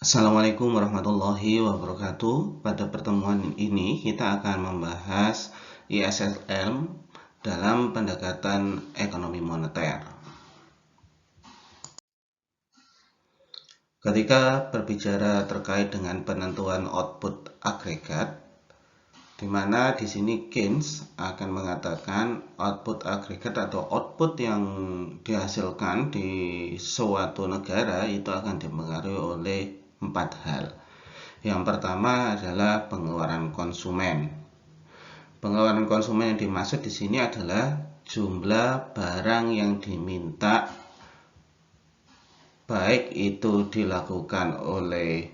Assalamualaikum warahmatullahi wabarakatuh. Pada pertemuan ini kita akan membahas ISLM dalam pendekatan ekonomi moneter. Ketika berbicara terkait dengan penentuan output agregat, di mana di sini Keynes akan mengatakan output agregat atau output yang dihasilkan di suatu negara itu akan dipengaruhi oleh 4 hal. Yang pertama adalah pengeluaran konsumen. Pengeluaran konsumen yang dimaksud di sini adalah jumlah barang yang diminta, baik itu dilakukan oleh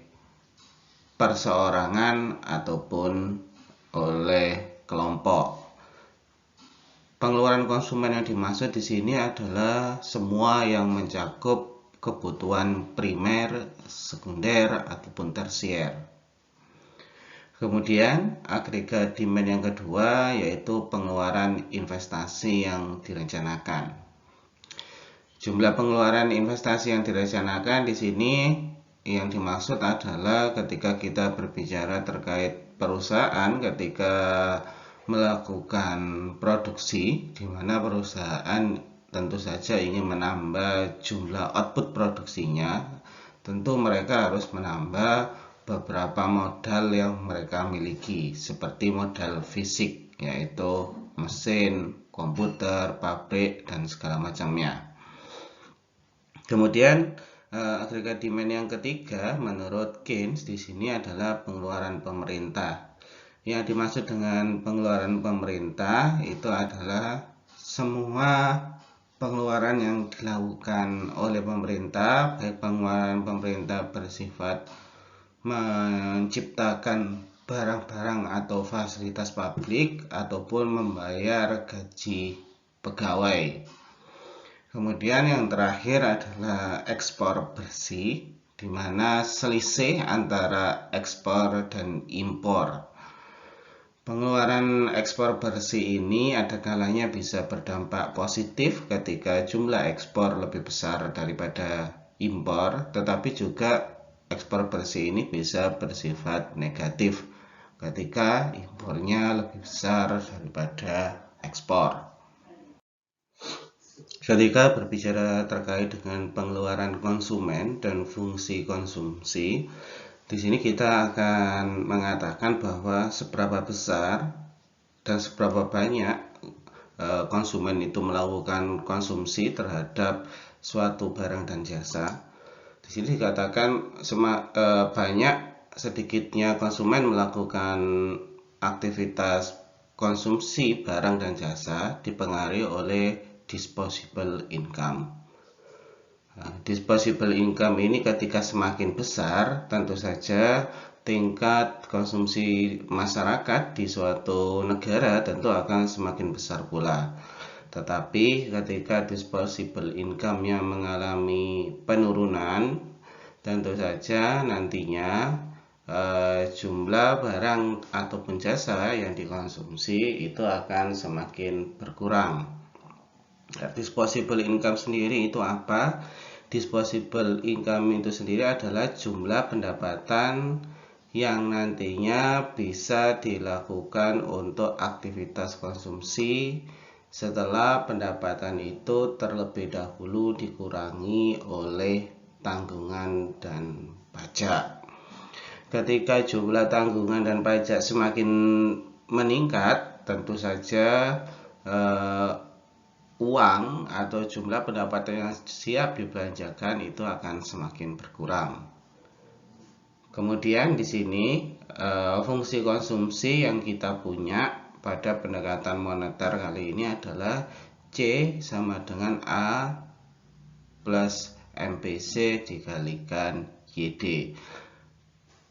perseorangan ataupun oleh kelompok. Pengeluaran konsumen yang dimaksud di sini adalah semua yang mencakup kebutuhan primer, sekunder, ataupun tersier. Kemudian agregat demand yang kedua yaitu pengeluaran investasi yang direncanakan. Jumlah pengeluaran investasi yang direncanakan di sini yang dimaksud adalah ketika kita berbicara terkait perusahaan ketika melakukan produksi, di mana perusahaan tentu saja ingin menambah jumlah output produksinya, tentu mereka harus menambah beberapa modal yang mereka miliki, seperti modal fisik, yaitu mesin, komputer, pabrik, dan segala macamnya. Kemudian agregat demand yang ketiga menurut Keynes di sini adalah pengeluaran pemerintah. Yang dimaksud dengan pengeluaran pemerintah itu adalah semua pengeluaran yang dilakukan oleh pemerintah, baik pengeluaran pemerintah bersifat menciptakan barang-barang atau fasilitas publik ataupun membayar gaji pegawai. Kemudian yang terakhir adalah ekspor bersih, di mana selisih antara ekspor dan impor. Pengeluaran ekspor bersih ini ada kalanya bisa berdampak positif ketika jumlah ekspor lebih besar daripada impor, tetapi juga ekspor bersih ini bisa bersifat negatif ketika impornya lebih besar daripada ekspor. Ketika berbicara terkait dengan pengeluaran konsumen dan fungsi konsumsi, di sini kita akan mengatakan bahwa seberapa besar dan seberapa banyak konsumen itu melakukan konsumsi terhadap suatu barang dan jasa. Di sini dikatakan banyak sedikitnya konsumen melakukan aktivitas konsumsi barang dan jasa dipengaruhi oleh disposable income. Disposable income ini ketika semakin besar, tentu saja tingkat konsumsi masyarakat di suatu negara tentu akan semakin besar pula. Tetapi ketika disposable income-nya mengalami penurunan, tentu saja nantinya jumlah barang ataupun jasa yang dikonsumsi itu akan semakin berkurang. Disposable income sendiri itu apa? Disposable income itu sendiri adalah jumlah pendapatan yang nantinya bisa dilakukan untuk aktivitas konsumsi setelah pendapatan itu terlebih dahulu dikurangi oleh tanggungan dan pajak. Ketika jumlah tanggungan dan pajak semakin meningkat, tentu saja uang atau jumlah pendapatan yang siap dibelanjakan itu akan semakin berkurang. Kemudian di sini fungsi konsumsi yang kita punya pada pendekatan moneter kali ini adalah C sama dengan A plus MPC dikalikan YD.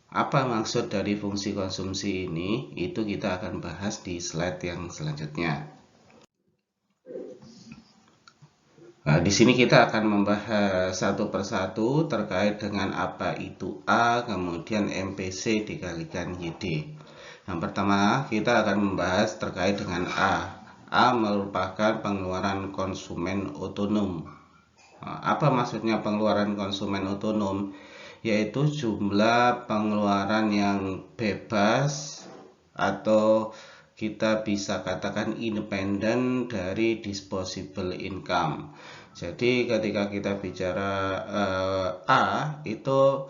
Apa maksud dari fungsi konsumsi ini? Itu kita akan bahas di slide yang selanjutnya. Nah, di sini kita akan membahas satu persatu terkait dengan apa itu A, kemudian MPC dikalikan YD. Yang pertama, kita akan membahas terkait dengan A. A merupakan pengeluaran konsumen otonom. Nah, apa maksudnya pengeluaran konsumen otonom? yaitu jumlah pengeluaran yang bebas atau kita bisa katakan independen dari disposable income. Jadi ketika kita bicara A, itu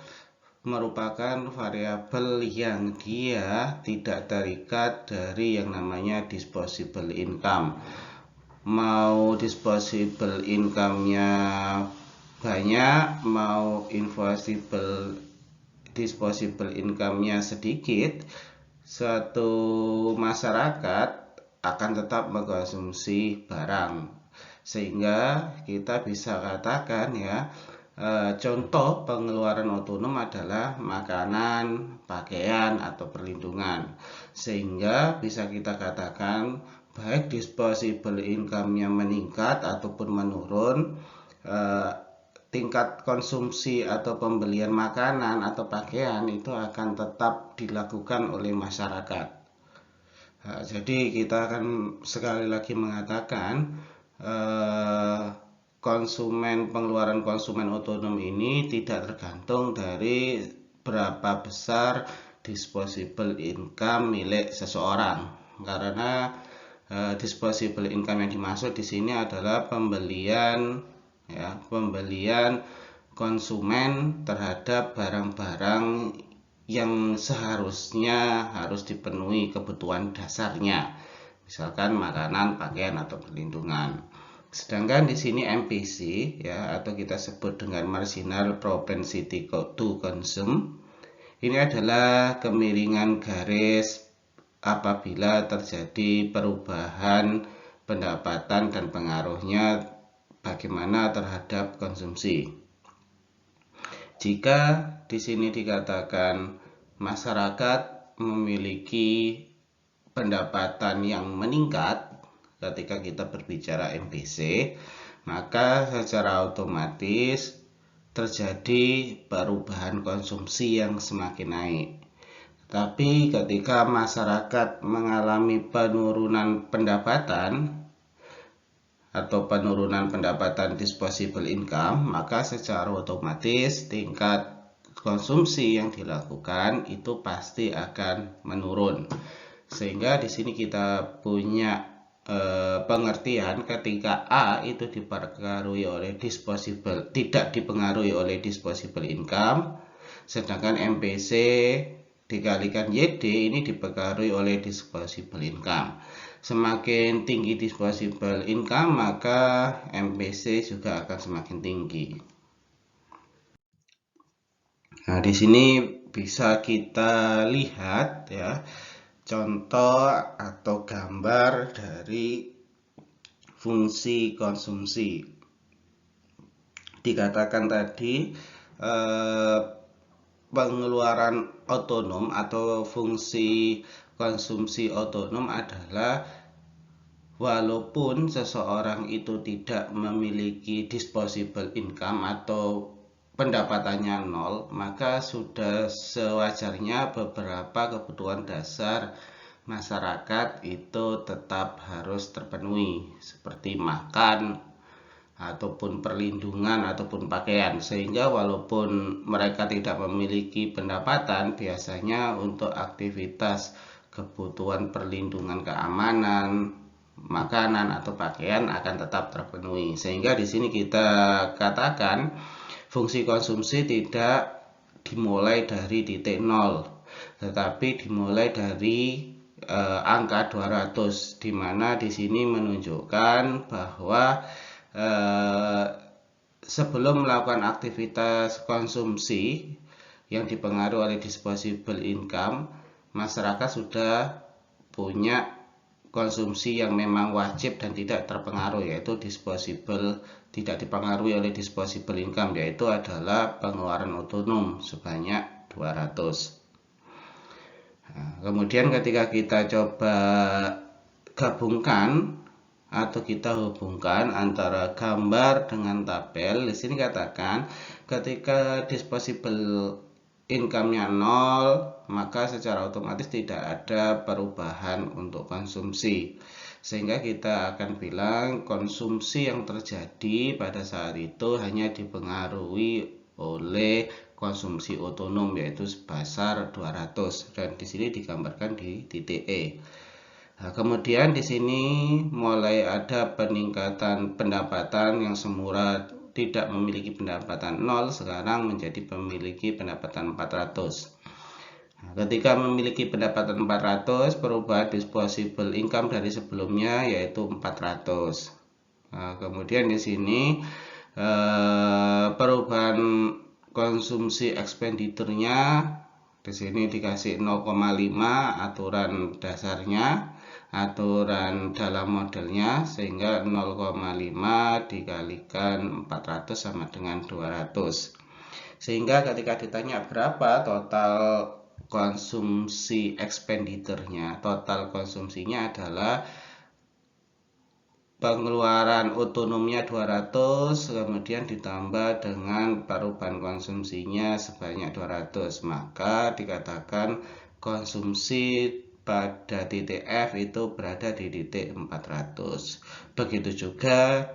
merupakan variabel yang dia tidak terikat dari yang namanya disposable income. Mau disposable income-nya banyak, mau disposable income-nya sedikit, suatu masyarakat akan tetap mengkonsumsi barang, sehingga kita bisa katakan ya, contoh pengeluaran otonom adalah makanan, pakaian, atau perlindungan, sehingga bisa kita katakan baik disposable income-nya meningkat ataupun menurun, tingkat konsumsi atau pembelian makanan atau pakaian itu akan tetap dilakukan oleh masyarakat. Nah, jadi kita akan sekali lagi mengatakan pengeluaran konsumen otonom ini tidak tergantung dari berapa besar disposable income milik seseorang, karena disposable income yang dimaksud di sini adalah pembelian konsumen terhadap barang-barang yang seharusnya harus dipenuhi kebutuhan dasarnya, misalkan makanan, pakaian, atau perlindungan. Sedangkan di sini MPC ya, atau kita sebut dengan marginal propensity to consume, ini adalah kemiringan garis apabila terjadi perubahan pendapatan dan pengaruhnya bagaimana terhadap konsumsi. Jika di sini dikatakan masyarakat memiliki pendapatan yang meningkat ketika kita berbicara MPC, maka secara otomatis terjadi perubahan konsumsi yang semakin naik. Tapi ketika masyarakat mengalami penurunan pendapatan atau penurunan pendapatan disposable income, maka secara otomatis tingkat konsumsi yang dilakukan itu pasti akan menurun. Sehingga di sini kita punya pengertian ketika A itu dipengaruhi oleh tidak dipengaruhi oleh disposable income, sedangkan MPC dikalikan YD ini dipengaruhi oleh disposable income. Semakin tinggi disposable income, maka MPC juga akan semakin tinggi. Nah, di sini bisa kita lihat ya, contoh atau gambar dari fungsi konsumsi. Dikatakan tadi pengeluaran otonom atau fungsi konsumsi otonom adalah walaupun seseorang itu tidak memiliki disposable income atau pendapatannya nol, maka sudah sewajarnya beberapa kebutuhan dasar masyarakat itu tetap harus terpenuhi, seperti makan, ataupun perlindungan, ataupun pakaian. Sehingga walaupun mereka tidak memiliki pendapatan, biasanya untuk aktivitas kebutuhan perlindungan keamanan, makanan, atau pakaian akan tetap terpenuhi. Sehingga di sini kita katakan fungsi konsumsi tidak dimulai dari titik nol, tetapi dimulai dari angka 200, di mana di sini menunjukkan bahwa sebelum melakukan aktivitas konsumsi yang dipengaruhi oleh disposable income, masyarakat sudah punya konsumsi yang memang wajib dan tidak terpengaruh, yaitu tidak dipengaruhi oleh disposable income, yaitu adalah pengeluaran otonom sebanyak 200. Nah, kemudian ketika kita coba gabungkan atau kita hubungkan antara gambar dengan tabel, di sini katakan ketika disposable income-nya 0, maka secara otomatis tidak ada perubahan untuk konsumsi. Sehingga kita akan bilang konsumsi yang terjadi pada saat itu hanya dipengaruhi oleh konsumsi otonom yaitu sebesar 200 dan di sini digambarkan di titik E. Nah, kemudian di sini mulai ada peningkatan pendapatan yang semula tidak memiliki pendapatan 0 sekarang menjadi memiliki pendapatan 400. Nah, ketika memiliki pendapatan 400, perubahan disposable income dari sebelumnya yaitu 400. Nah, kemudian di sini perubahan konsumsi ekspenditurnya di sini dikasih 0,5 aturan dasarnya, aturan dalam modelnya, sehingga 0,5 dikalikan 400 sama dengan 200. Sehingga ketika ditanya berapa total konsumsi ekspenditurnya, total konsumsinya adalah pengeluaran otonomnya 200 kemudian ditambah dengan perubahan konsumsinya sebanyak 200, maka dikatakan konsumsi pada titik F itu berada di titik 400. Begitu juga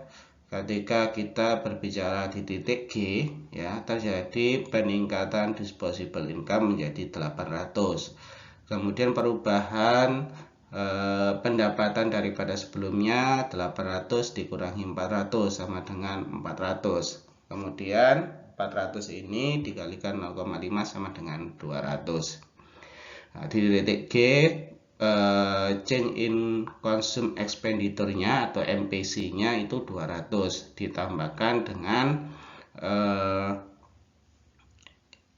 ketika kita berbicara di titik G, ya, terjadi peningkatan disposable income menjadi 800. Kemudian perubahan pendapatan daripada sebelumnya 800 dikurangi 400 sama dengan 400. Kemudian 400 ini dikalikan 0,5 sama dengan 200. Nah, di titik G change in consume expenditure-nya atau MPC-nya itu 200 ditambahkan dengan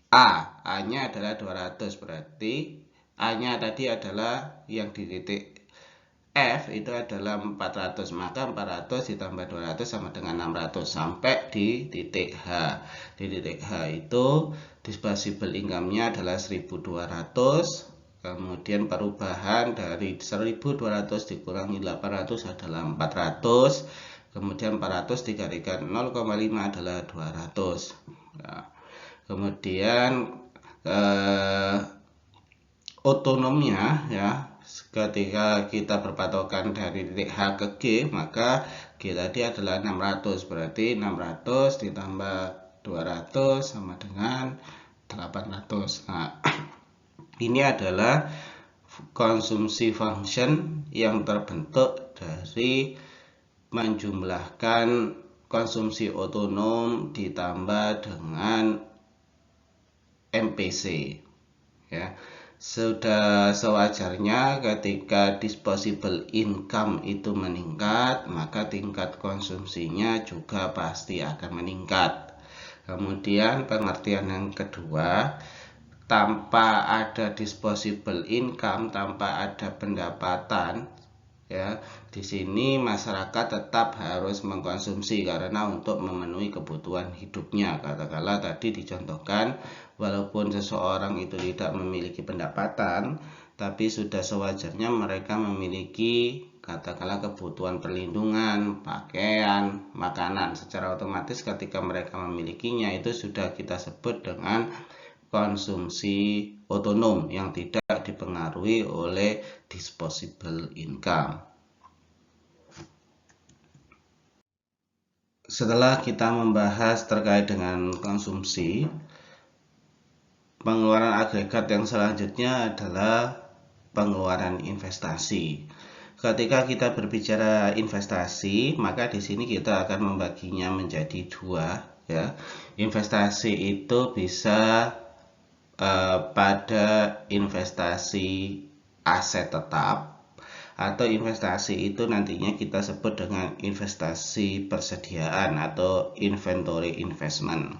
A-nya adalah 200, berarti A-nya tadi adalah yang di titik F itu adalah 400, maka 400 ditambah 200 sama dengan 600 sampai di titik H. Di titik H itu disposable income-nya adalah 1200, kemudian perubahan dari 1200 dikurangi 800 adalah 400, kemudian 400 dikalikan 0,5 adalah 200. Nah, kemudian otonomnya, ya, ketika kita berpatokan dari titik H ke G, maka G tadi adalah 600, berarti 600 ditambah 200 sama dengan 800. Nah, ini adalah konsumsi function yang terbentuk dari menjumlahkan konsumsi otonom ditambah dengan MPC, ya. Sudah sewajarnya ketika disposable income itu meningkat, maka tingkat konsumsinya juga pasti akan meningkat. Kemudian pengertian yang kedua, tanpa ada disposable income, tanpa ada pendapatan, ya, di sini masyarakat tetap harus mengkonsumsi karena untuk memenuhi kebutuhan hidupnya. Katakanlah tadi dicontohkan, walaupun seseorang itu tidak memiliki pendapatan, tapi sudah sewajarnya mereka memiliki katakanlah kebutuhan perlindungan, pakaian, makanan. Secara otomatis ketika mereka memilikinya itu sudah kita sebut dengan konsumsi otonom yang tidak dipengaruhi oleh disposable income. Setelah kita membahas terkait dengan konsumsi, pengeluaran agregat yang selanjutnya adalah pengeluaran investasi. Ketika kita berbicara investasi, maka di sini kita akan membaginya menjadi dua, ya. Investasi itu bisa pada investasi aset tetap, atau investasi itu nantinya kita sebut dengan investasi persediaan atau inventory investment.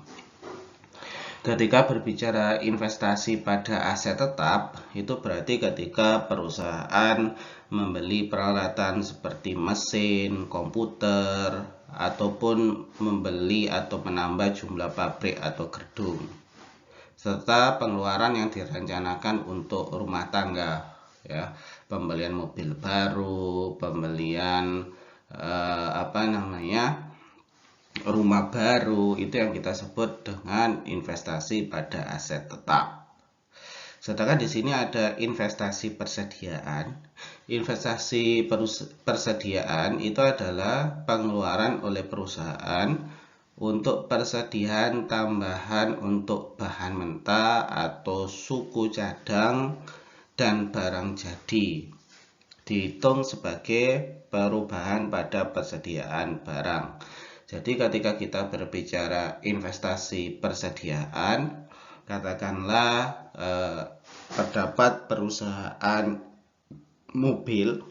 Ketika berbicara investasi pada aset tetap, itu berarti ketika perusahaan membeli peralatan seperti mesin, komputer, ataupun membeli atau menambah jumlah pabrik atau gedung, serta pengeluaran yang direncanakan untuk rumah tangga, ya, pembelian mobil baru, pembelian rumah baru, itu yang kita sebut dengan investasi pada aset tetap. Sedangkan di sini ada investasi persediaan. Investasi persediaan itu adalah pengeluaran oleh perusahaan untuk persediaan tambahan untuk bahan mentah atau suku cadang dan barang jadi. Dihitung sebagai perubahan pada persediaan barang. Jadi ketika kita berbicara investasi persediaan, katakanlah terdapat perusahaan mobil.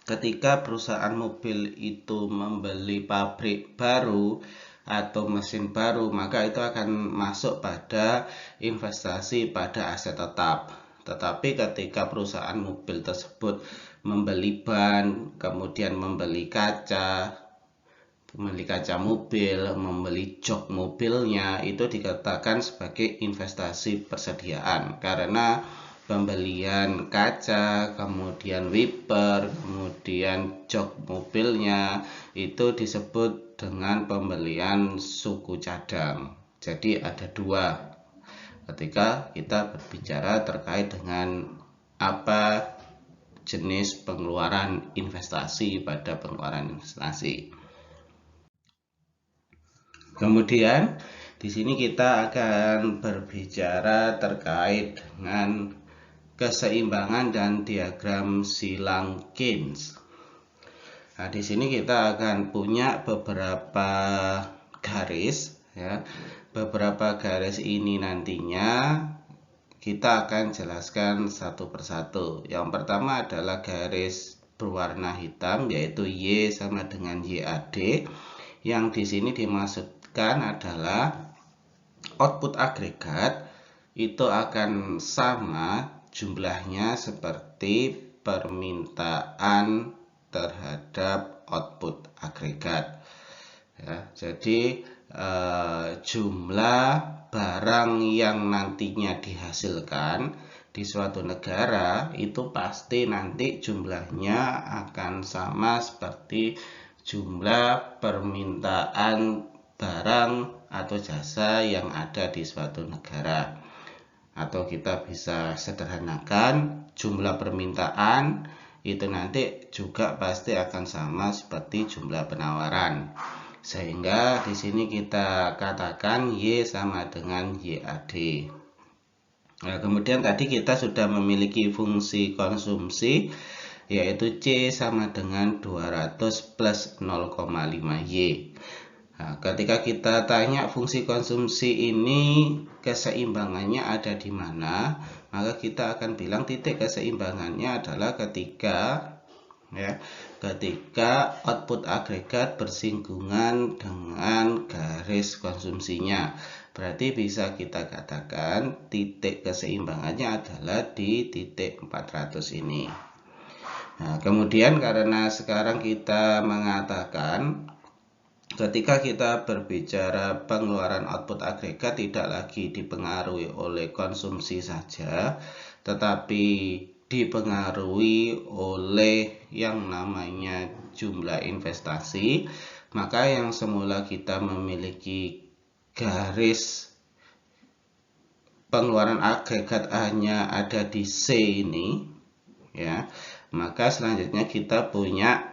Ketika perusahaan mobil itu membeli pabrik baru atau mesin baru, maka itu akan masuk pada investasi pada aset tetap. Tetapi ketika perusahaan mobil tersebut membeli ban, kemudian membeli kaca mobil, membeli jok mobilnya, itu dikatakan sebagai investasi persediaan karena pembelian kaca, kemudian wiper, kemudian jok mobilnya itu disebut dengan pembelian suku cadang. Jadi ada dua ketika kita berbicara terkait dengan apa jenis pengeluaran investasi pada pengeluaran investasi. Kemudian di sini kita akan berbicara terkait dengan keseimbangan dan diagram silang Keynes. Nah, di sini kita akan punya beberapa garis ya. Beberapa garis ini nantinya kita akan jelaskan satu persatu. Yang pertama adalah garis berwarna hitam yaitu Y sama dengan YAD. Yang di sini dimaksudkan adalah output agregat itu akan sama jumlahnya seperti permintaan terhadap output agregat ya. Jadi jumlah barang yang nantinya dihasilkan di suatu negara itu pasti nanti jumlahnya akan sama seperti jumlah permintaan barang atau jasa yang ada di suatu negara. Atau kita bisa sederhanakan jumlah permintaan itu nanti juga pasti akan sama seperti jumlah penawaran. Sehingga di sini kita katakan Y sama dengan YAD. Nah, kemudian tadi kita sudah memiliki fungsi konsumsi yaitu C sama dengan 200 plus 0,5 Y. Nah, ketika kita tanya fungsi konsumsi ini keseimbangannya ada di mana, maka kita akan bilang titik keseimbangannya adalah ketika output agregat bersinggungan dengan garis konsumsinya. Berarti bisa kita katakan titik keseimbangannya adalah di titik 400 ini. Nah, kemudian karena sekarang kita mengatakan ketika kita berbicara pengeluaran output agregat tidak lagi dipengaruhi oleh konsumsi saja, tetapi dipengaruhi oleh yang namanya jumlah investasi, maka yang semula kita memiliki garis pengeluaran agregat hanya ada di C ini ya, maka selanjutnya kita punya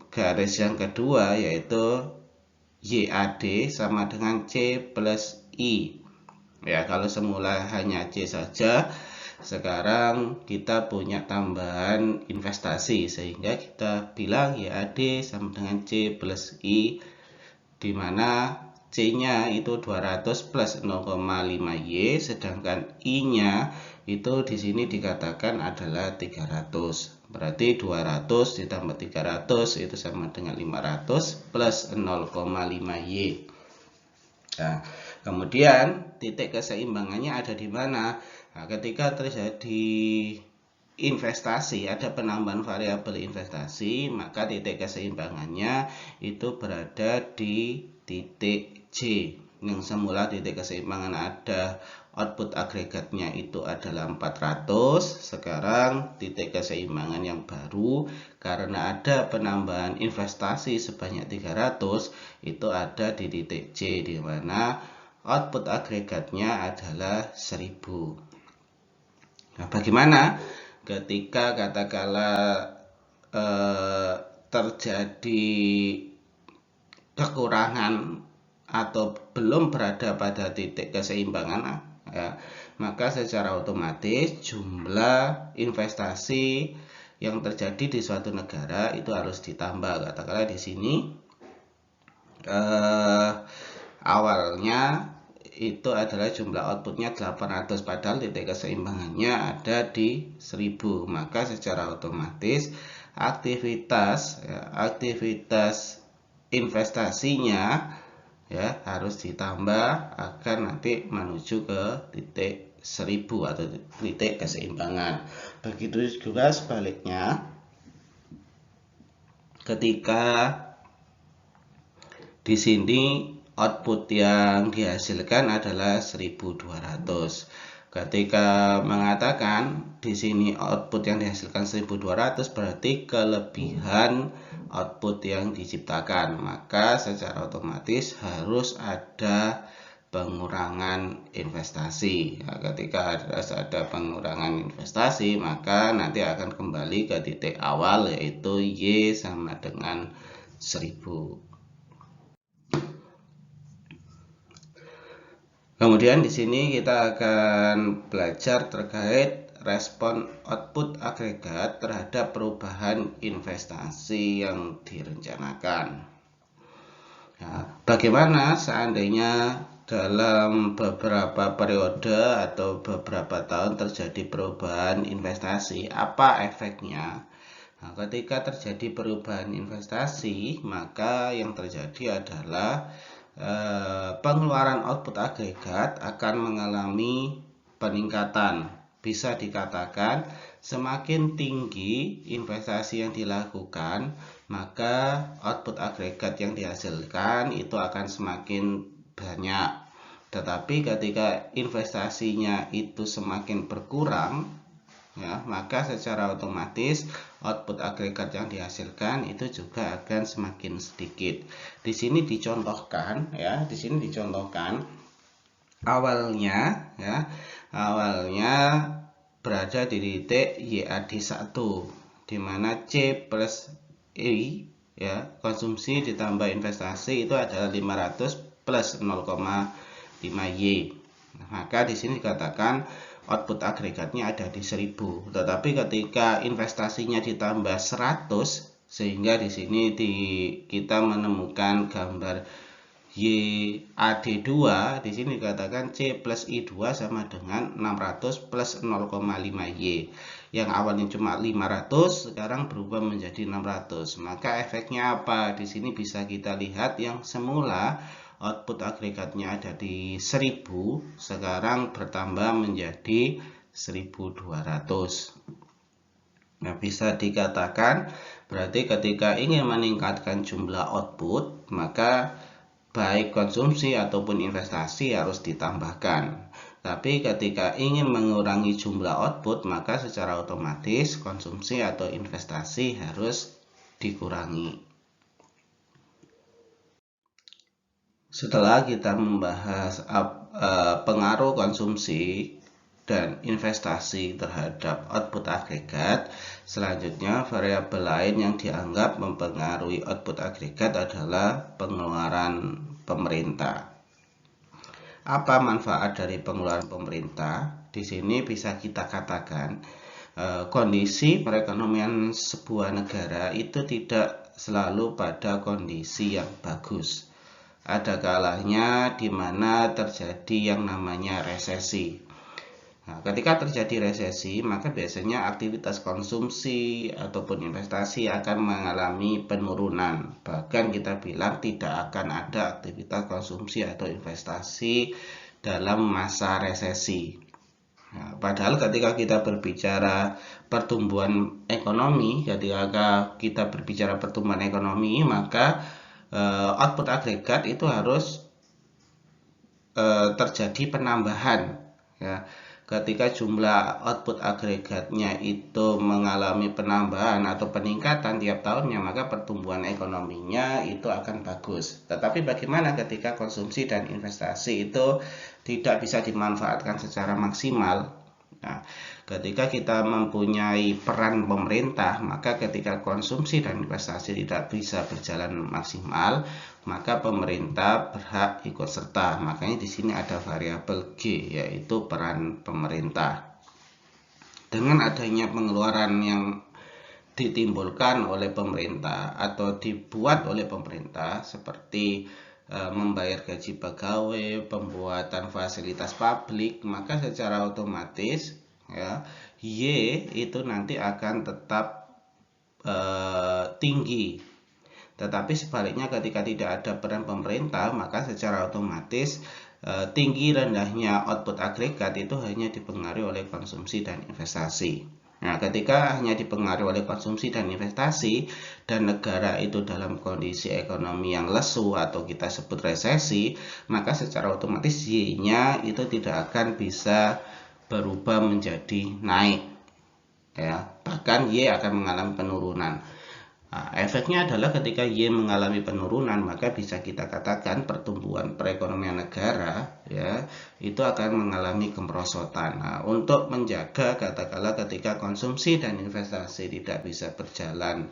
garis yang kedua yaitu YAD sama dengan C plus I ya. Kalau semula hanya C saja, sekarang kita punya tambahan investasi sehingga kita bilang YAD sama dengan C plus I, di mana C-nya itu 200 plus 0,5 Y, sedangkan I-nya itu di sini dikatakan adalah 300. Berarti 200 ditambah 300 itu sama dengan 500 plus 0,5 Y. Nah, kemudian titik keseimbangannya ada di mana? Nah, ketika terjadi investasi, ada penambahan variabel investasi, maka titik keseimbangannya itu berada di titik C. Yang semula titik keseimbangan ada output agregatnya itu adalah 400, sekarang titik keseimbangan yang baru karena ada penambahan investasi sebanyak 300 itu ada di titik C, di mana output agregatnya adalah 1000. Nah, bagaimana ketika katakanlah terjadi kekurangan atau belum berada pada titik keseimbangan, ya, maka secara otomatis jumlah investasi yang terjadi di suatu negara itu harus ditambah. Katakanlah di sini awalnya itu adalah jumlah outputnya 800, padahal titik keseimbangannya ada di 1000, maka secara otomatis aktivitas investasinya ya harus ditambah agar nanti menuju ke titik 1000 atau titik keseimbangan. Begitu juga sebaliknya, ketika di sini output yang dihasilkan adalah 1200. Ketika mengatakan di sini output yang dihasilkan 1200 berarti kelebihan output yang diciptakan, maka secara otomatis harus ada pengurangan investasi. Nah, ketika ada pengurangan investasi, maka nanti akan kembali ke titik awal, yaitu Y sama dengan 1000. Kemudian di sini kita akan belajar terkait respon output agregat terhadap perubahan investasi yang direncanakan. Nah, bagaimana seandainya dalam beberapa periode atau beberapa tahun terjadi perubahan investasi, apa efeknya? Nah, ketika terjadi perubahan investasi, maka yang terjadi adalah pengeluaran output agregat akan mengalami peningkatan. Bisa dikatakan semakin tinggi investasi yang dilakukan, maka output agregat yang dihasilkan itu akan semakin banyak. Tetapi ketika investasinya itu semakin berkurang, ya, maka secara otomatis output agregat yang dihasilkan itu juga akan semakin sedikit. Di sini dicontohkan, ya, di sini dicontohkan awalnya, ya, awalnya berada di titik YAD1, di mana C plus I, ya, konsumsi ditambah investasi itu adalah 500 plus 0,5Y. Nah, maka di sini dikatakan output agregatnya ada di 1000, tetapi ketika investasinya ditambah 100, sehingga di sini kita menemukan gambar YAD2, di sini dikatakan C plus I2 sama dengan 600 plus 0,5Y. Yang awalnya cuma 500 sekarang berubah menjadi 600. Maka efeknya apa? Di sini bisa kita lihat yang semula output agregatnya ada di 1000, sekarang bertambah menjadi 1200. Nah, bisa dikatakan berarti ketika ingin meningkatkan jumlah output, maka baik konsumsi ataupun investasi harus ditambahkan. Tapi ketika ingin mengurangi jumlah output, maka secara otomatis konsumsi atau investasi harus dikurangi. Setelah kita membahas pengaruh konsumsi dan investasi terhadap output agregat, selanjutnya variabel lain yang dianggap mempengaruhi output agregat adalah pengeluaran pemerintah. Apa manfaat dari pengeluaran pemerintah? Di sini bisa kita katakan kondisi perekonomian sebuah negara itu tidak selalu pada kondisi yang bagus. Ada kalanya di mana terjadi yang namanya resesi. Nah, ketika terjadi resesi, maka biasanya aktivitas konsumsi ataupun investasi akan mengalami penurunan. Bahkan kita bilang tidak akan ada aktivitas konsumsi atau investasi dalam masa resesi. Nah, padahal ketika kita berbicara pertumbuhan ekonomi, ketika kita berbicara pertumbuhan ekonomi, maka output agregat itu harus terjadi penambahan, ya. Ketika jumlah output agregatnya itu mengalami penambahan atau peningkatan tiap tahunnya, maka pertumbuhan ekonominya itu akan bagus. Tetapi bagaimana ketika konsumsi dan investasi itu tidak bisa dimanfaatkan secara maksimal, Nah, ketika kita mempunyai peran pemerintah, maka ketika konsumsi dan investasi tidak bisa berjalan maksimal, maka pemerintah berhak ikut serta. Makanya di sini ada variabel G, yaitu peran pemerintah. Dengan adanya pengeluaran yang ditimbulkan oleh pemerintah atau dibuat oleh pemerintah seperti membayar gaji pegawai, pembuatan fasilitas publik, maka secara otomatis ya Y itu nanti akan tetap tinggi. Tetapi sebaliknya ketika tidak ada peran pemerintah, maka secara otomatis tinggi rendahnya output agregat itu hanya dipengaruhi oleh konsumsi dan investasi. Nah, ketika hanya dipengaruhi oleh konsumsi dan investasi dan negara itu dalam kondisi ekonomi yang lesu atau kita sebut resesi, maka secara otomatis Y-nya itu tidak akan bisa berubah menjadi naik. Ya, bahkan Y akan mengalami penurunan. Nah, efeknya adalah ketika Y mengalami penurunan, maka bisa kita katakan pertumbuhan perekonomian negara ya itu akan mengalami kemerosotan. Nah, untuk menjaga katakanlah ketika konsumsi dan investasi tidak bisa berjalan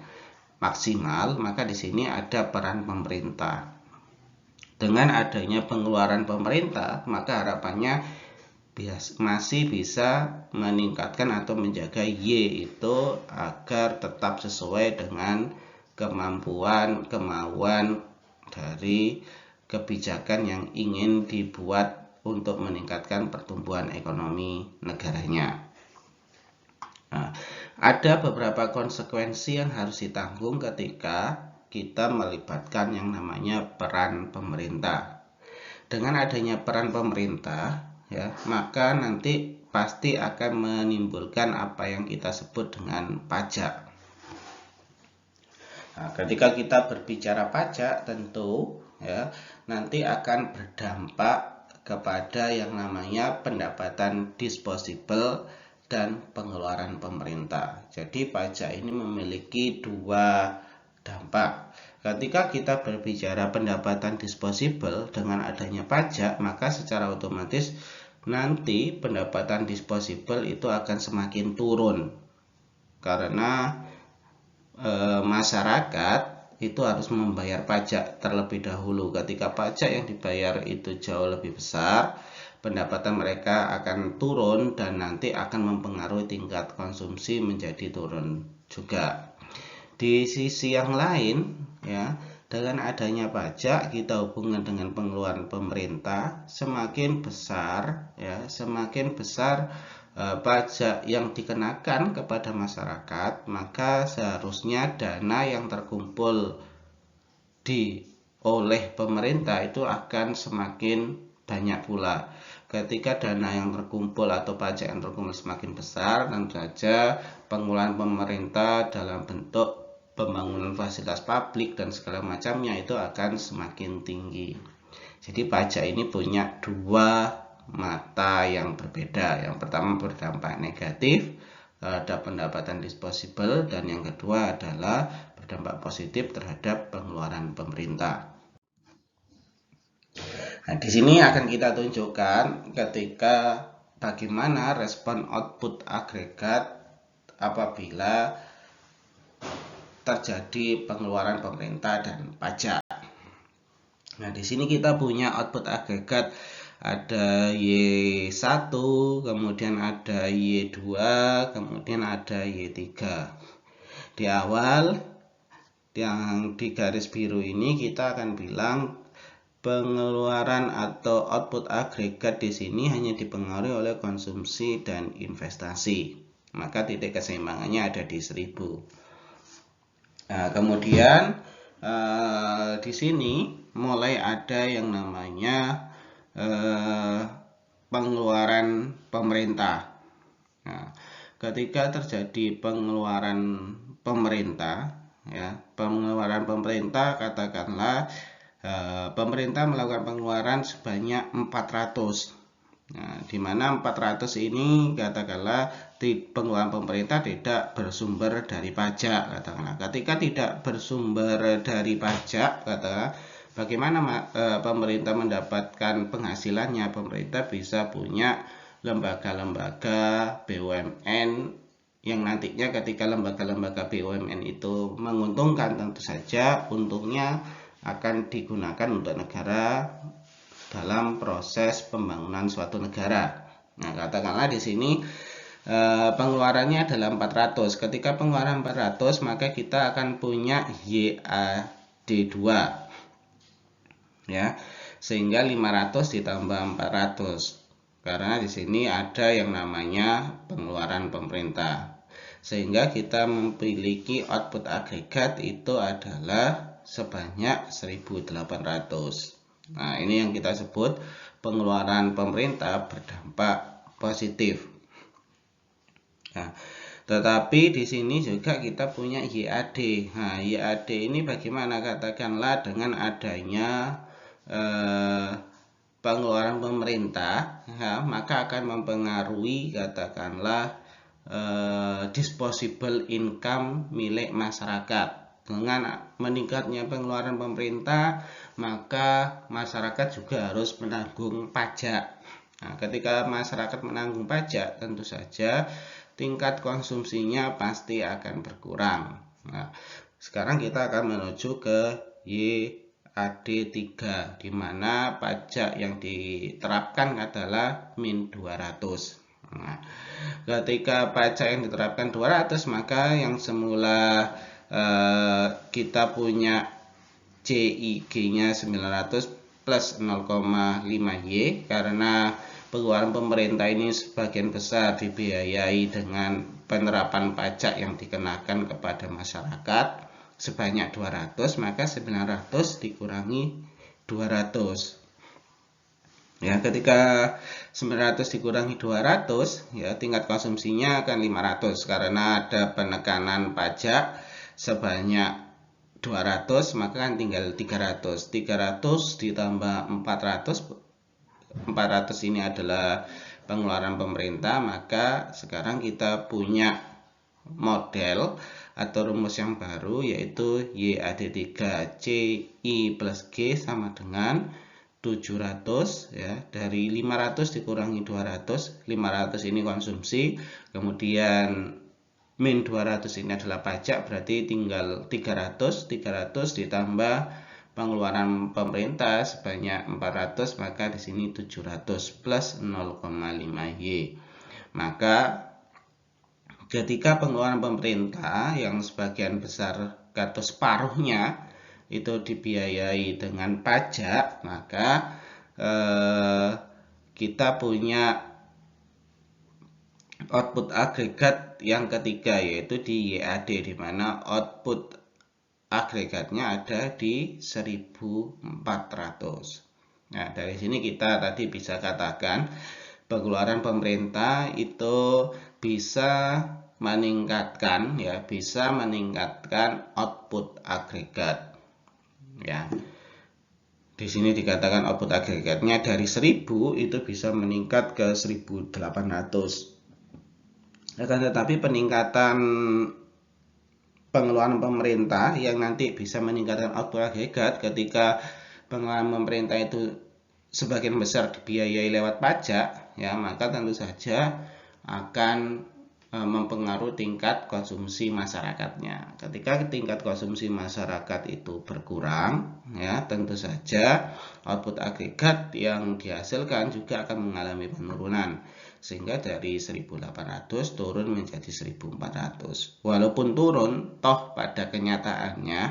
maksimal, maka di sini ada peran pemerintah. Dengan adanya pengeluaran pemerintah, maka harapannya masih bisa meningkatkan atau menjaga Y itu agar tetap sesuai dengan kemauan dari kebijakan yang ingin dibuat untuk meningkatkan pertumbuhan ekonomi negaranya. Nah, ada beberapa konsekuensi yang harus ditanggung ketika kita melibatkan yang namanya peran pemerintah. Dengan adanya peran pemerintah, ya, maka nanti pasti akan menimbulkan apa yang kita sebut dengan pajak. Nah, ketika kita berbicara pajak, tentu ya nanti akan berdampak kepada yang namanya pendapatan disposable dan pengeluaran pemerintah. Jadi pajak ini memiliki dua dampak. Ketika kita berbicara pendapatan disposable dengan adanya pajak, maka secara otomatis nanti pendapatan disposable itu akan semakin turun karena masyarakat itu harus membayar pajak terlebih dahulu. Ketika pajak yang dibayar itu jauh lebih besar, pendapatan mereka akan turun dan nanti akan mempengaruhi tingkat konsumsi menjadi turun juga. Di sisi yang lain, ya, dengan adanya pajak kita hubungkan dengan pengeluaran pemerintah, semakin besar pajak yang dikenakan kepada masyarakat, maka seharusnya dana yang terkumpul oleh pemerintah itu akan semakin banyak pula. Ketika dana yang terkumpul atau pajak yang terkumpul semakin besar, tentu saja pengeluaran pemerintah dalam bentuk pembangunan fasilitas publik dan segala macamnya itu akan semakin tinggi. Jadi pajak ini punya dua mata yang berbeda. Yang pertama berdampak negatif terhadap pendapatan disposable, dan yang kedua adalah berdampak positif terhadap pengeluaran pemerintah. Nah, di sini akan kita tunjukkan ketika bagaimana respon output agregat apabila terjadi pengeluaran pemerintah dan pajak. Nah, di sini kita punya output agregat, ada Y1, kemudian ada Y2, kemudian ada Y3. Di awal yang di garis biru ini kita akan bilang pengeluaran atau output agregat di sini hanya dipengaruhi oleh konsumsi dan investasi. Maka titik keseimbangannya ada di 1000. Nah, kemudian di sini mulai ada yang namanya pengeluaran pemerintah. Nah, ketika terjadi pengeluaran pemerintah, ya, pengeluaran pemerintah katakanlah pemerintah melakukan pengeluaran sebanyak 400. Nah, di mana 400 ini katakanlah pengeluaran pemerintah tidak bersumber dari pajak, katakanlah. Ketika tidak bersumber dari pajak, katakanlah, bagaimana pemerintah mendapatkan penghasilannya? Pemerintah bisa punya lembaga-lembaga BUMN yang nantinya ketika lembaga-lembaga BUMN itu menguntungkan, tentu saja untungnya akan digunakan untuk negara dalam proses pembangunan suatu negara. Nah, katakanlah di sini pengeluarannya adalah 400. Ketika pengeluaran 400, maka kita akan punya YAD2. Ya. Sehingga 500 ditambah 400. Karena di sini ada yang namanya pengeluaran pemerintah. Sehingga kita memiliki output agregat itu adalah sebanyak 1.800. Nah, ini yang kita sebut pengeluaran pemerintah berdampak positif. Nah, tetapi di sini juga kita punya YAD. Nah, YAD ini bagaimana? Katakanlah dengan adanya pengeluaran pemerintah, ya, maka akan mempengaruhi katakanlah disposable income milik masyarakat. Dengan meningkatnya pengeluaran pemerintah, maka masyarakat juga harus menanggung pajak. Nah, ketika masyarakat menanggung pajak, tentu saja tingkat konsumsinya pasti akan berkurang. Nah, sekarang kita akan menuju ke YAD3, di mana pajak yang diterapkan adalah min 200. Nah, ketika pajak yang diterapkan 200, maka yang semula kita punya CIG-nya 900 plus 0,5Y, karena pengeluaran pemerintah ini sebagian besar dibiayai dengan penerapan pajak yang dikenakan kepada masyarakat sebanyak 200, maka 900 dikurangi 200. Ya, ketika 900 dikurangi 200, ya tingkat konsumsinya akan 500 karena ada penekanan pajak sebanyak 200, maka kan tinggal 300. 300 ditambah 400. 400 ini adalah pengeluaran pemerintah, maka sekarang kita punya model atau rumus yang baru, yaitu YAD3 CI plus G sama dengan 700, ya. Dari 500 dikurangi 200, 500 ini konsumsi, kemudian min 200 ini adalah pajak, berarti tinggal 300 ditambah pengeluaran pemerintah sebanyak 400, maka di sini 700 plus 0,5Y. Maka ketika pengeluaran pemerintah yang sebagian besar atau separuhnya itu dibiayai dengan pajak, maka kita punya output agregat yang ketiga, yaitu di YAD, di mana output agregatnya ada di 1.400. Nah, dari sini kita tadi bisa katakan pengeluaran pemerintah itu bisa meningkatkan, ya, bisa meningkatkan output agregat. Ya. Di sini dikatakan output agregatnya dari 1.000 itu bisa meningkat ke 1.800. Akan tetapi peningkatan pengeluaran pemerintah yang nanti bisa meningkatkan output agregat ketika pengeluaran pemerintah itu sebagian besar dibiayai lewat pajak, ya, maka tentu saja akan mempengaruhi tingkat konsumsi masyarakatnya. Ketika tingkat konsumsi masyarakat itu berkurang, ya, tentu saja output agregat yang dihasilkan juga akan mengalami penurunan, sehingga dari 1.800 turun menjadi 1.400. Walaupun turun, toh pada kenyataannya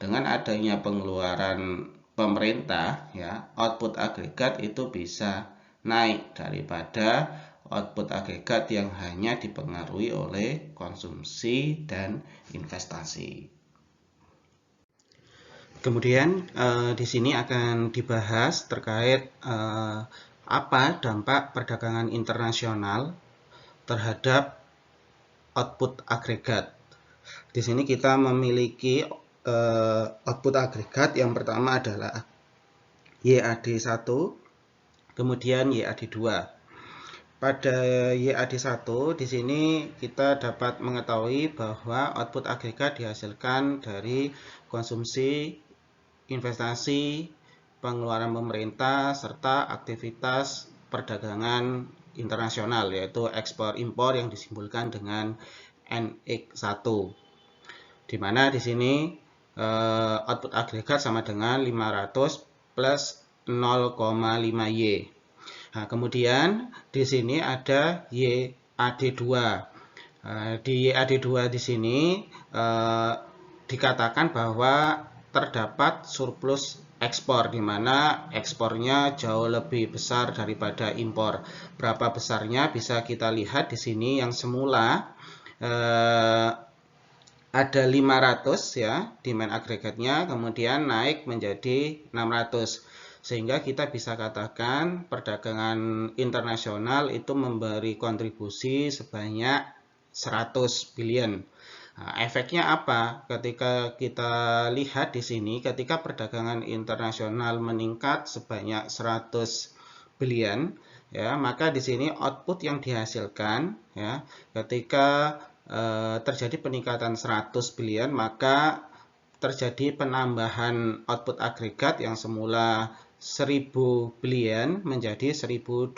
dengan adanya pengeluaran pemerintah, ya, output agregat itu bisa naik daripada output agregat yang hanya dipengaruhi oleh konsumsi dan investasi. Kemudian di sini akan dibahas terkait apa dampak perdagangan internasional terhadap output agregat. Di sini kita memiliki output agregat yang pertama adalah YAD1, kemudian YAD2. Pada YAD1 di sini kita dapat mengetahui bahwa output agregat dihasilkan dari konsumsi, investasi, pengeluaran pemerintah, serta aktivitas perdagangan internasional, yaitu ekspor impor yang disimbolkan dengan NX1. Di mana di sini output agregat sama dengan 500 plus 0,5Y. Nah, kemudian di sini ada YAD2. Di YAD2 di sini dikatakan bahwa terdapat surplus ekspor, di mana ekspornya jauh lebih besar daripada impor. Berapa besarnya bisa kita lihat di sini. Yang semula ada 500 ya demand agregatnya, kemudian naik menjadi 600. Sehingga kita bisa katakan perdagangan internasional itu memberi kontribusi sebanyak 100 billion. Nah, efeknya apa? Ketika kita lihat di sini, ketika perdagangan internasional meningkat sebanyak 100 billion, ya, maka di sini output yang dihasilkan, ya, ketika terjadi peningkatan 100 billion, maka terjadi penambahan output agregat yang semula 1000 billion menjadi 1200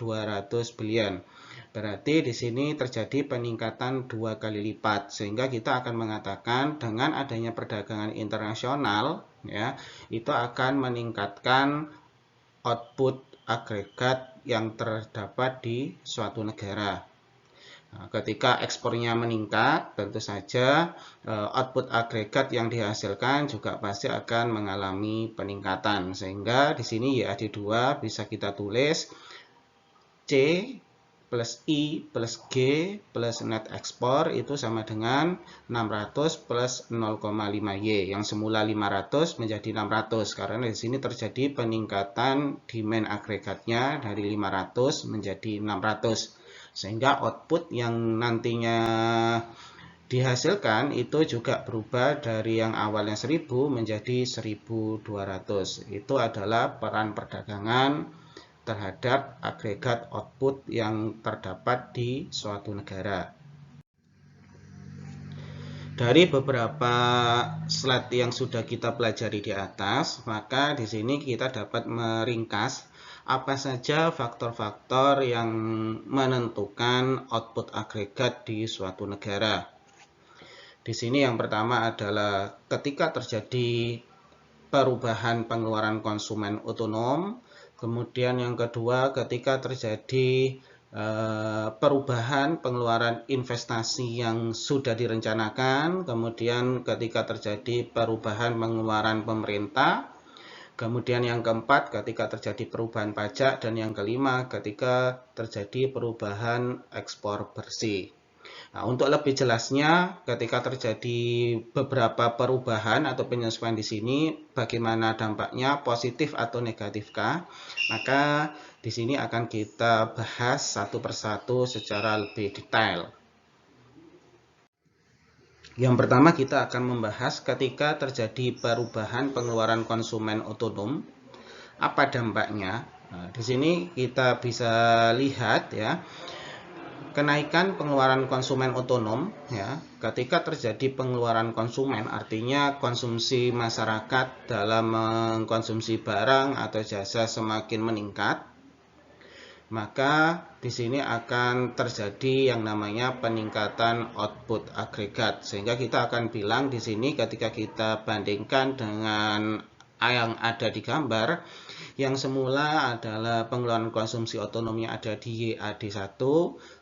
billion. Berarti di sini terjadi peningkatan 2 kali lipat, sehingga kita akan mengatakan dengan adanya perdagangan internasional, ya, itu akan meningkatkan output agregat yang terdapat di suatu negara. Nah, ketika ekspornya meningkat, tentu saja output agregat yang dihasilkan juga pasti akan mengalami peningkatan. Sehingga di sini YAD2 bisa kita tulis C plus I plus G plus net ekspor itu sama dengan 600 plus 0,5Y. Yang semula 500 menjadi 600, karena di sini terjadi peningkatan demand agregatnya dari 500 menjadi 600. Sehingga output yang nantinya dihasilkan itu juga berubah dari yang awalnya 1000 menjadi 1200. Itu adalah peran perdagangan terhadap agregat output yang terdapat di suatu negara. Dari beberapa slide yang sudah kita pelajari di atas, maka di sini kita dapat meringkas apa saja faktor-faktor yang menentukan output agregat di suatu negara. Di sini yang pertama adalah ketika terjadi perubahan pengeluaran konsumen otonom. Kemudian yang kedua, ketika terjadi perubahan pengeluaran investasi yang sudah direncanakan. Kemudian ketika terjadi perubahan pengeluaran pemerintah. Kemudian yang keempat, ketika terjadi perubahan pajak. Dan yang kelima, ketika terjadi perubahan ekspor bersih. Nah, untuk lebih jelasnya, ketika terjadi beberapa perubahan atau penyesuaian di sini, bagaimana dampaknya, positif atau negatifkah? Maka di sini akan kita bahas satu persatu secara lebih detail. Yang pertama kita akan membahas ketika terjadi perubahan pengeluaran konsumen otonom, apa dampaknya. Nah, di sini kita bisa lihat ya, kenaikan pengeluaran konsumen otonom ya, ketika terjadi pengeluaran konsumen artinya konsumsi masyarakat dalam mengkonsumsi barang atau jasa semakin meningkat, maka di sini akan terjadi yang namanya peningkatan output agregat. Sehingga kita akan bilang di sini ketika kita bandingkan dengan yang ada di gambar, yang semula adalah pengeluaran konsumsi otonomnya ada di YAD1,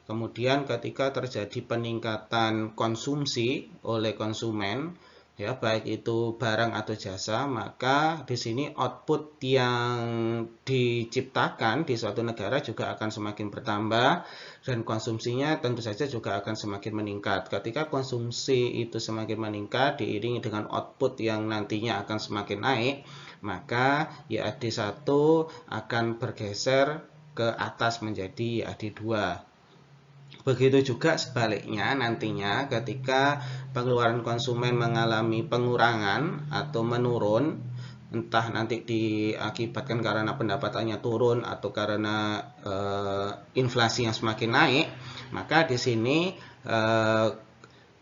kemudian ketika terjadi peningkatan konsumsi oleh konsumen, ya baik itu barang atau jasa, maka di sini output yang diciptakan di suatu negara juga akan semakin bertambah dan konsumsinya tentu saja juga akan semakin meningkat. Ketika konsumsi itu semakin meningkat diiringi dengan output yang nantinya akan semakin naik, maka YAD1 akan bergeser ke atas menjadi YAD2. Begitu juga sebaliknya nantinya ketika pengeluaran konsumen mengalami pengurangan atau menurun, entah nanti diakibatkan karena pendapatannya turun atau karena inflasi yang semakin naik, maka di sini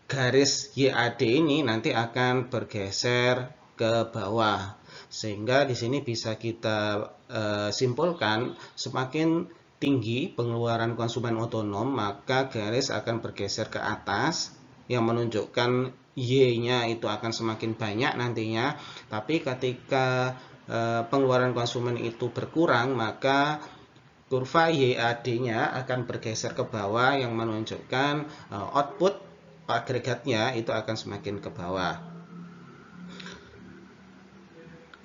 garis YAD ini nanti akan bergeser ke bawah. Sehingga di sini bisa kita simpulkan semakin tinggi pengeluaran konsumen otonom, maka garis akan bergeser ke atas yang menunjukkan Y-nya itu akan semakin banyak nantinya. Tapi ketika pengeluaran konsumen itu berkurang, maka kurva YAD-nya akan bergeser ke bawah yang menunjukkan output agregatnya itu akan semakin ke bawah.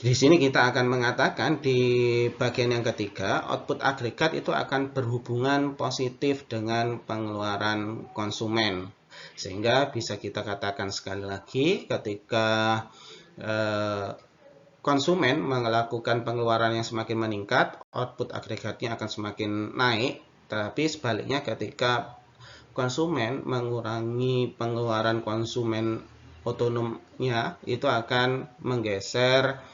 Di sini kita akan mengatakan di bagian yang ketiga, output agregat itu akan berhubungan positif dengan pengeluaran konsumen. Sehingga bisa kita katakan sekali lagi, ketika konsumen melakukan pengeluaran yang semakin meningkat, output agregatnya akan semakin naik. Tetapi sebaliknya, ketika konsumen mengurangi pengeluaran konsumen otonomnya, itu akan menggeser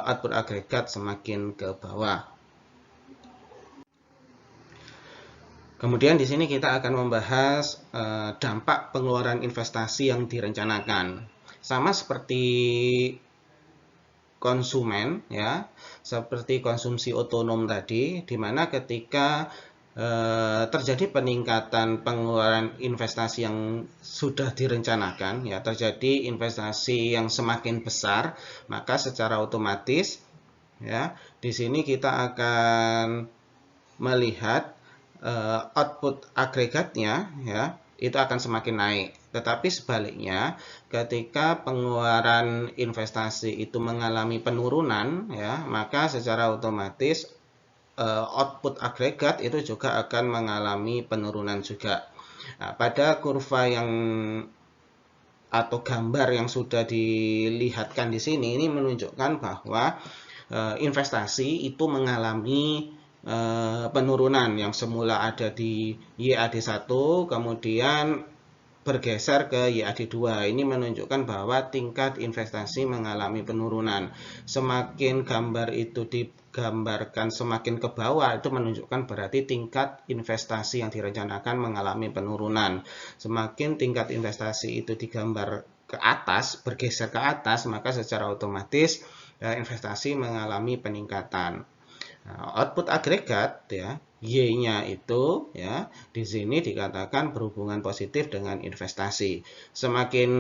output agregat semakin ke bawah. Kemudian di sini kita akan membahas dampak pengeluaran investasi yang direncanakan. Sama seperti konsumen, ya, seperti konsumsi otonom tadi, di mana ketika terjadi peningkatan pengeluaran investasi yang sudah direncanakan, ya, terjadi investasi yang semakin besar, maka secara otomatis, ya, di sini kita akan melihat output agregatnya, ya, itu akan semakin naik. Tetapi sebaliknya, ketika pengeluaran investasi itu mengalami penurunan, ya, maka secara otomatis output agregat itu juga akan mengalami penurunan juga. Nah, pada kurva yang atau gambar yang sudah dilihatkan di sini, ini menunjukkan bahwa investasi itu mengalami penurunan yang semula ada di YAD1, kemudian bergeser ke YAD2. Ini menunjukkan bahwa tingkat investasi mengalami penurunan. Semakin gambar itu digambarkan semakin ke bawah, itu menunjukkan berarti tingkat investasi yang direncanakan mengalami penurunan. Semakin tingkat investasi itu digambar ke atas, bergeser ke atas, maka secara otomatis investasi mengalami peningkatan. Nah, output agregat, ya, Y-nya itu, ya, di sini dikatakan berhubungan positif dengan investasi. Semakin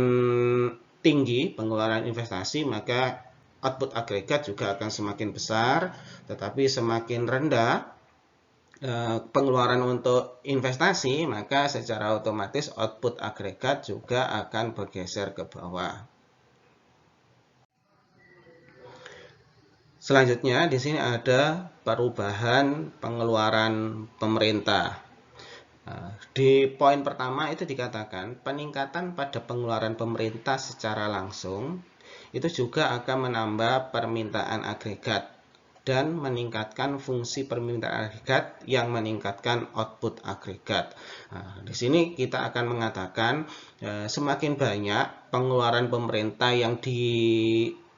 tinggi pengeluaran investasi, maka output agregat juga akan semakin besar, tetapi semakin rendah pengeluaran untuk investasi, maka secara otomatis output agregat juga akan bergeser ke bawah. Selanjutnya di sini ada perubahan pengeluaran pemerintah. Di poin pertama itu dikatakan peningkatan pada pengeluaran pemerintah secara langsung itu juga akan menambah permintaan agregat dan meningkatkan fungsi permintaan agregat yang meningkatkan output agregat. Di sini kita akan mengatakan semakin banyak pengeluaran pemerintah yang dilakukan,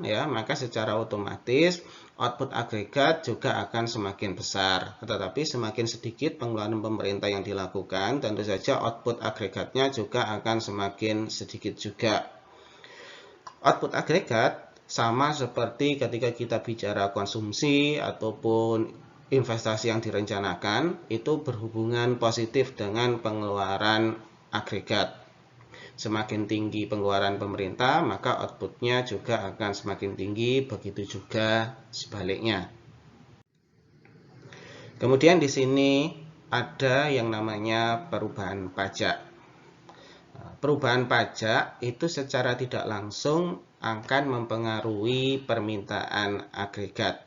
ya, maka secara otomatis output agregat juga akan semakin besar. Tetapi semakin sedikit pengeluaran pemerintah yang dilakukan, tentu saja output agregatnya juga akan semakin sedikit juga. Output agregat sama seperti ketika kita bicara konsumsi ataupun investasi yang direncanakan, itu berhubungan positif dengan pengeluaran agregat. Semakin tinggi pengeluaran pemerintah, maka outputnya juga akan semakin tinggi, begitu juga sebaliknya. Kemudian di sini ada yang namanya perubahan pajak. Perubahan pajak itu secara tidak langsung akan mempengaruhi permintaan agregat,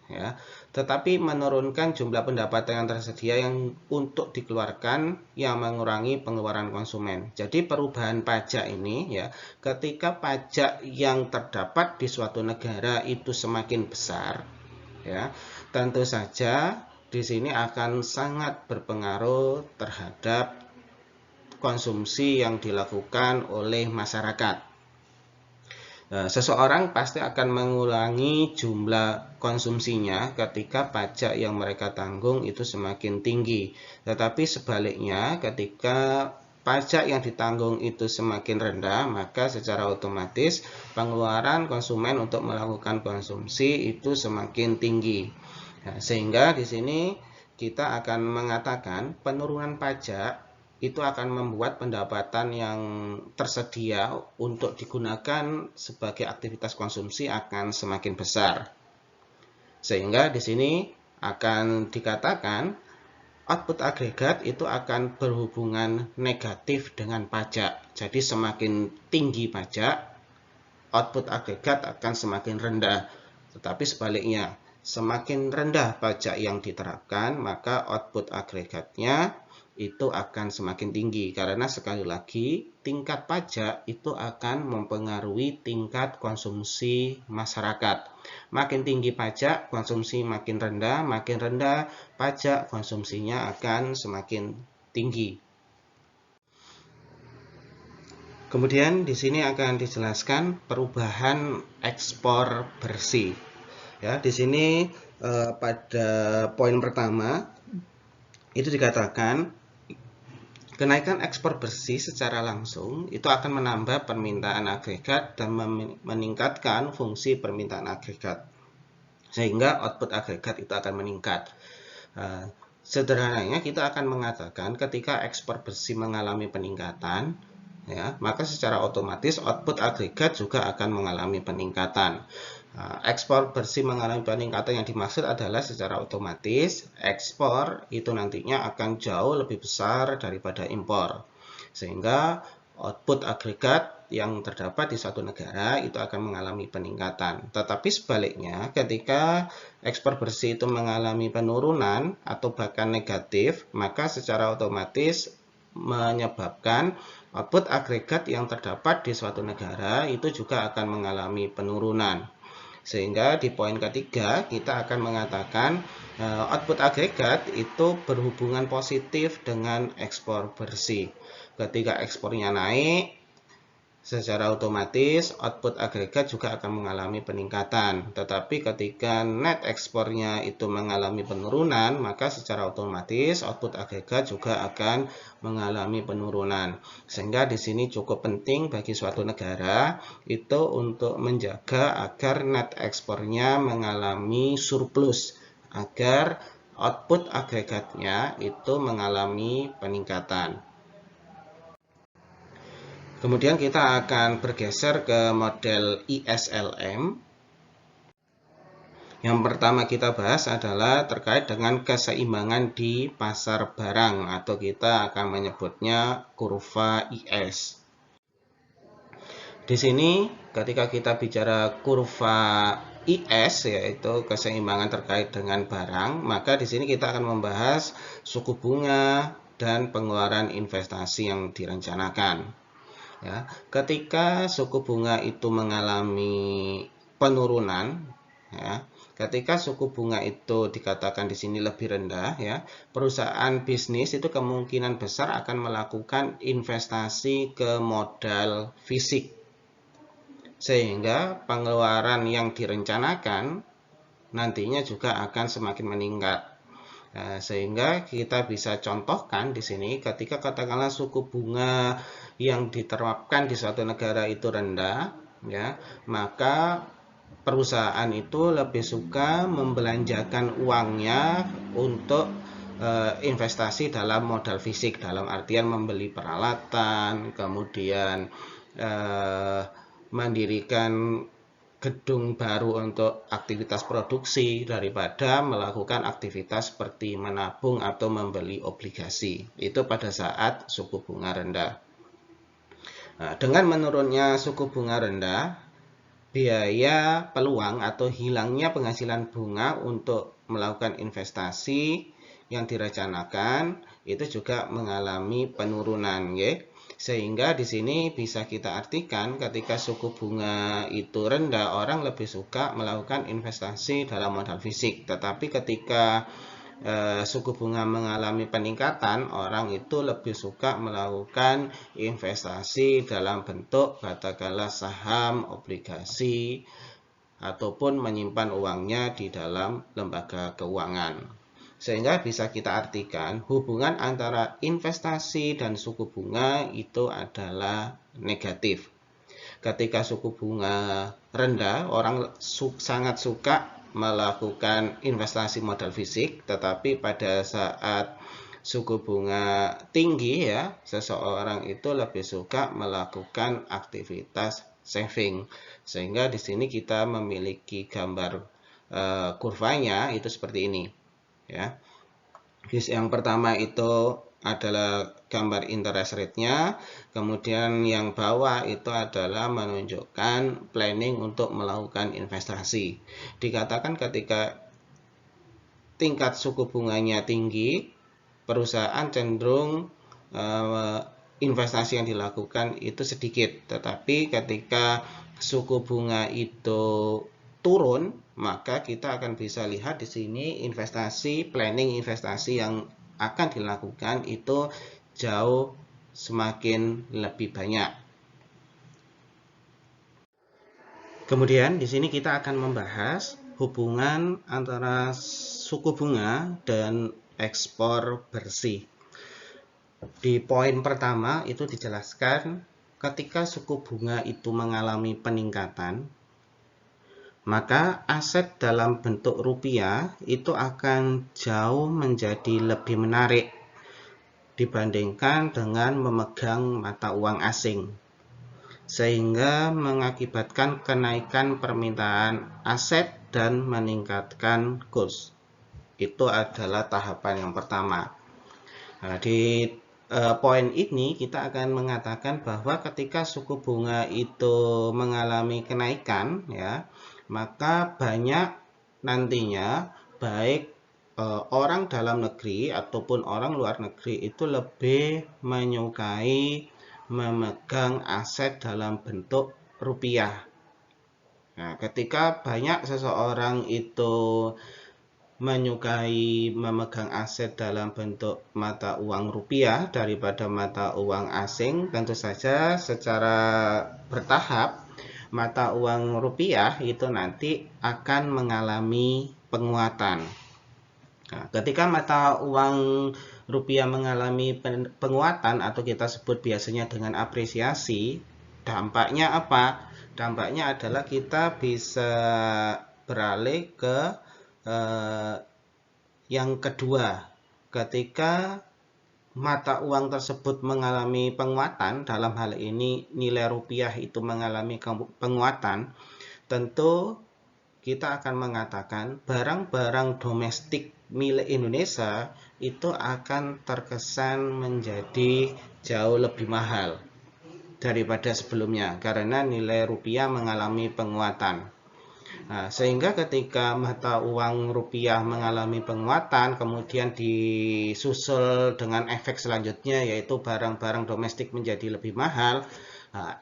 ya, tetapi menurunkan jumlah pendapatan yang tersedia yang untuk dikeluarkan yang mengurangi pengeluaran konsumen. Jadi perubahan pajak ini, ya, ketika pajak yang terdapat di suatu negara itu semakin besar, ya, tentu saja di sini akan sangat berpengaruh terhadap konsumsi yang dilakukan oleh masyarakat. Seseorang pasti akan mengurangi jumlah konsumsinya ketika pajak yang mereka tanggung itu semakin tinggi. Tetapi sebaliknya, ketika pajak yang ditanggung itu semakin rendah, maka secara otomatis pengeluaran konsumen untuk melakukan konsumsi itu semakin tinggi. Nah, sehingga di sini kita akan mengatakan penurunan pajak itu akan membuat pendapatan yang tersedia untuk digunakan sebagai aktivitas konsumsi akan semakin besar. Sehingga di sini akan dikatakan output agregat itu akan berhubungan negatif dengan pajak. Jadi semakin tinggi pajak, output agregat akan semakin rendah. Tetapi sebaliknya, semakin rendah pajak yang diterapkan, maka output agregatnya itu akan semakin tinggi. Karena sekali lagi, tingkat pajak itu akan mempengaruhi tingkat konsumsi masyarakat. Makin tinggi pajak, konsumsi makin rendah pajak, konsumsinya akan semakin tinggi. Kemudian di sini akan dijelaskan perubahan ekspor bersih. Ya, di sini pada poin pertama itu dikatakan kenaikan ekspor bersih secara langsung itu akan menambah permintaan agregat dan meningkatkan fungsi permintaan agregat. Sehingga output agregat itu akan meningkat. Sederhananya kita akan mengatakan ketika ekspor bersih mengalami peningkatan, ya, maka secara otomatis output agregat juga akan mengalami peningkatan. Ekspor bersih mengalami peningkatan yang dimaksud adalah secara otomatis ekspor itu nantinya akan jauh lebih besar daripada impor. Sehingga output agregat yang terdapat di suatu negara itu akan mengalami peningkatan. Tetapi sebaliknya, ketika ekspor bersih itu mengalami penurunan atau bahkan negatif, maka secara otomatis menyebabkan output agregat yang terdapat di suatu negara itu juga akan mengalami penurunan. Sehingga di poin ketiga kita akan mengatakan output agregat itu berhubungan positif dengan ekspor bersih. Ketika ekspornya naik, secara otomatis output agregat juga akan mengalami peningkatan. Tetapi ketika net ekspornya itu mengalami penurunan, maka secara otomatis output agregat juga akan mengalami penurunan. Sehingga di sini cukup penting bagi suatu negara itu untuk menjaga agar net ekspornya mengalami surplus, agar output agregatnya itu mengalami peningkatan. Kemudian kita akan bergeser ke model ISLM. Yang pertama kita bahas adalah terkait dengan keseimbangan di pasar barang atau kita akan menyebutnya kurva IS. Di sini ketika kita bicara kurva IS yaitu keseimbangan terkait dengan barang, maka di sini kita akan membahas suku bunga dan pengeluaran investasi yang direncanakan. Ya, ketika suku bunga itu mengalami penurunan, ya, ketika suku bunga itu dikatakan di sini lebih rendah, ya, perusahaan bisnis itu kemungkinan besar akan melakukan investasi ke modal fisik, sehingga pengeluaran yang direncanakan nantinya juga akan semakin meningkat. Sehingga kita bisa contohkan di sini ketika katakanlah suku bunga yang diterapkan di suatu negara itu rendah, ya, maka perusahaan itu lebih suka membelanjakan uangnya untuk investasi dalam modal fisik, dalam artian membeli peralatan, kemudian mendirikan gedung baru untuk aktivitas produksi daripada melakukan aktivitas seperti menabung atau membeli obligasi. Itu pada saat suku bunga rendah. Nah, dengan menurunnya suku bunga rendah, biaya peluang atau hilangnya penghasilan bunga untuk melakukan investasi yang direncanakan itu juga mengalami penurunan, ya. Sehingga di sini bisa kita artikan ketika suku bunga itu rendah, orang lebih suka melakukan investasi dalam modal fisik. Tetapi ketika suku bunga mengalami peningkatan, orang itu lebih suka melakukan investasi dalam bentuk katakanlah saham, obligasi, ataupun menyimpan uangnya di dalam lembaga keuangan. Sehingga bisa kita artikan hubungan antara investasi dan suku bunga itu adalah negatif. Ketika suku bunga rendah, orang sangat suka melakukan investasi modal fisik, tetapi pada saat suku bunga tinggi ya, seseorang itu lebih suka melakukan aktivitas saving. Sehingga di sini kita memiliki gambar kurvanya itu seperti ini ya. Yang pertama itu adalah gambar interest rate-nya, kemudian yang bawah itu adalah menunjukkan planning untuk melakukan investasi. Dikatakan ketika tingkat suku bunganya tinggi, perusahaan cenderung investasi yang dilakukan itu sedikit. Tetapi ketika suku bunga itu turun, maka kita akan bisa lihat di sini planning investasi yang akan dilakukan itu jauh semakin lebih banyak. Kemudian di sini kita akan membahas hubungan antara suku bunga dan ekspor bersih. Di poin pertama itu dijelaskan ketika suku bunga itu mengalami peningkatan, maka aset dalam bentuk rupiah itu akan jauh menjadi lebih menarik dibandingkan dengan memegang mata uang asing, sehingga mengakibatkan kenaikan permintaan aset dan meningkatkan kurs. Itu adalah tahapan yang pertama. Nah, di poin ini kita akan mengatakan bahwa ketika suku bunga itu mengalami kenaikan ya, maka banyak nantinya baik orang dalam negeri ataupun orang luar negeri itu lebih menyukai memegang aset dalam bentuk rupiah. Nah, ketika banyak seseorang itu menyukai memegang aset dalam bentuk mata uang rupiah daripada mata uang asing, tentu saja secara bertahap mata uang rupiah itu nanti akan mengalami penguatan. Nah, ketika mata uang rupiah mengalami penguatan atau kita sebut biasanya dengan apresiasi, dampaknya apa? Dampaknya adalah kita bisa beralih ke yang kedua. Ketika mata uang tersebut mengalami penguatan, dalam hal ini nilai rupiah itu mengalami penguatan, tentu kita akan mengatakan barang-barang domestik milik Indonesia itu akan terkesan menjadi jauh lebih mahal daripada sebelumnya karena nilai rupiah mengalami penguatan. Nah, sehingga ketika mata uang rupiah mengalami penguatan, kemudian disusul dengan efek selanjutnya yaitu barang-barang domestik menjadi lebih mahal,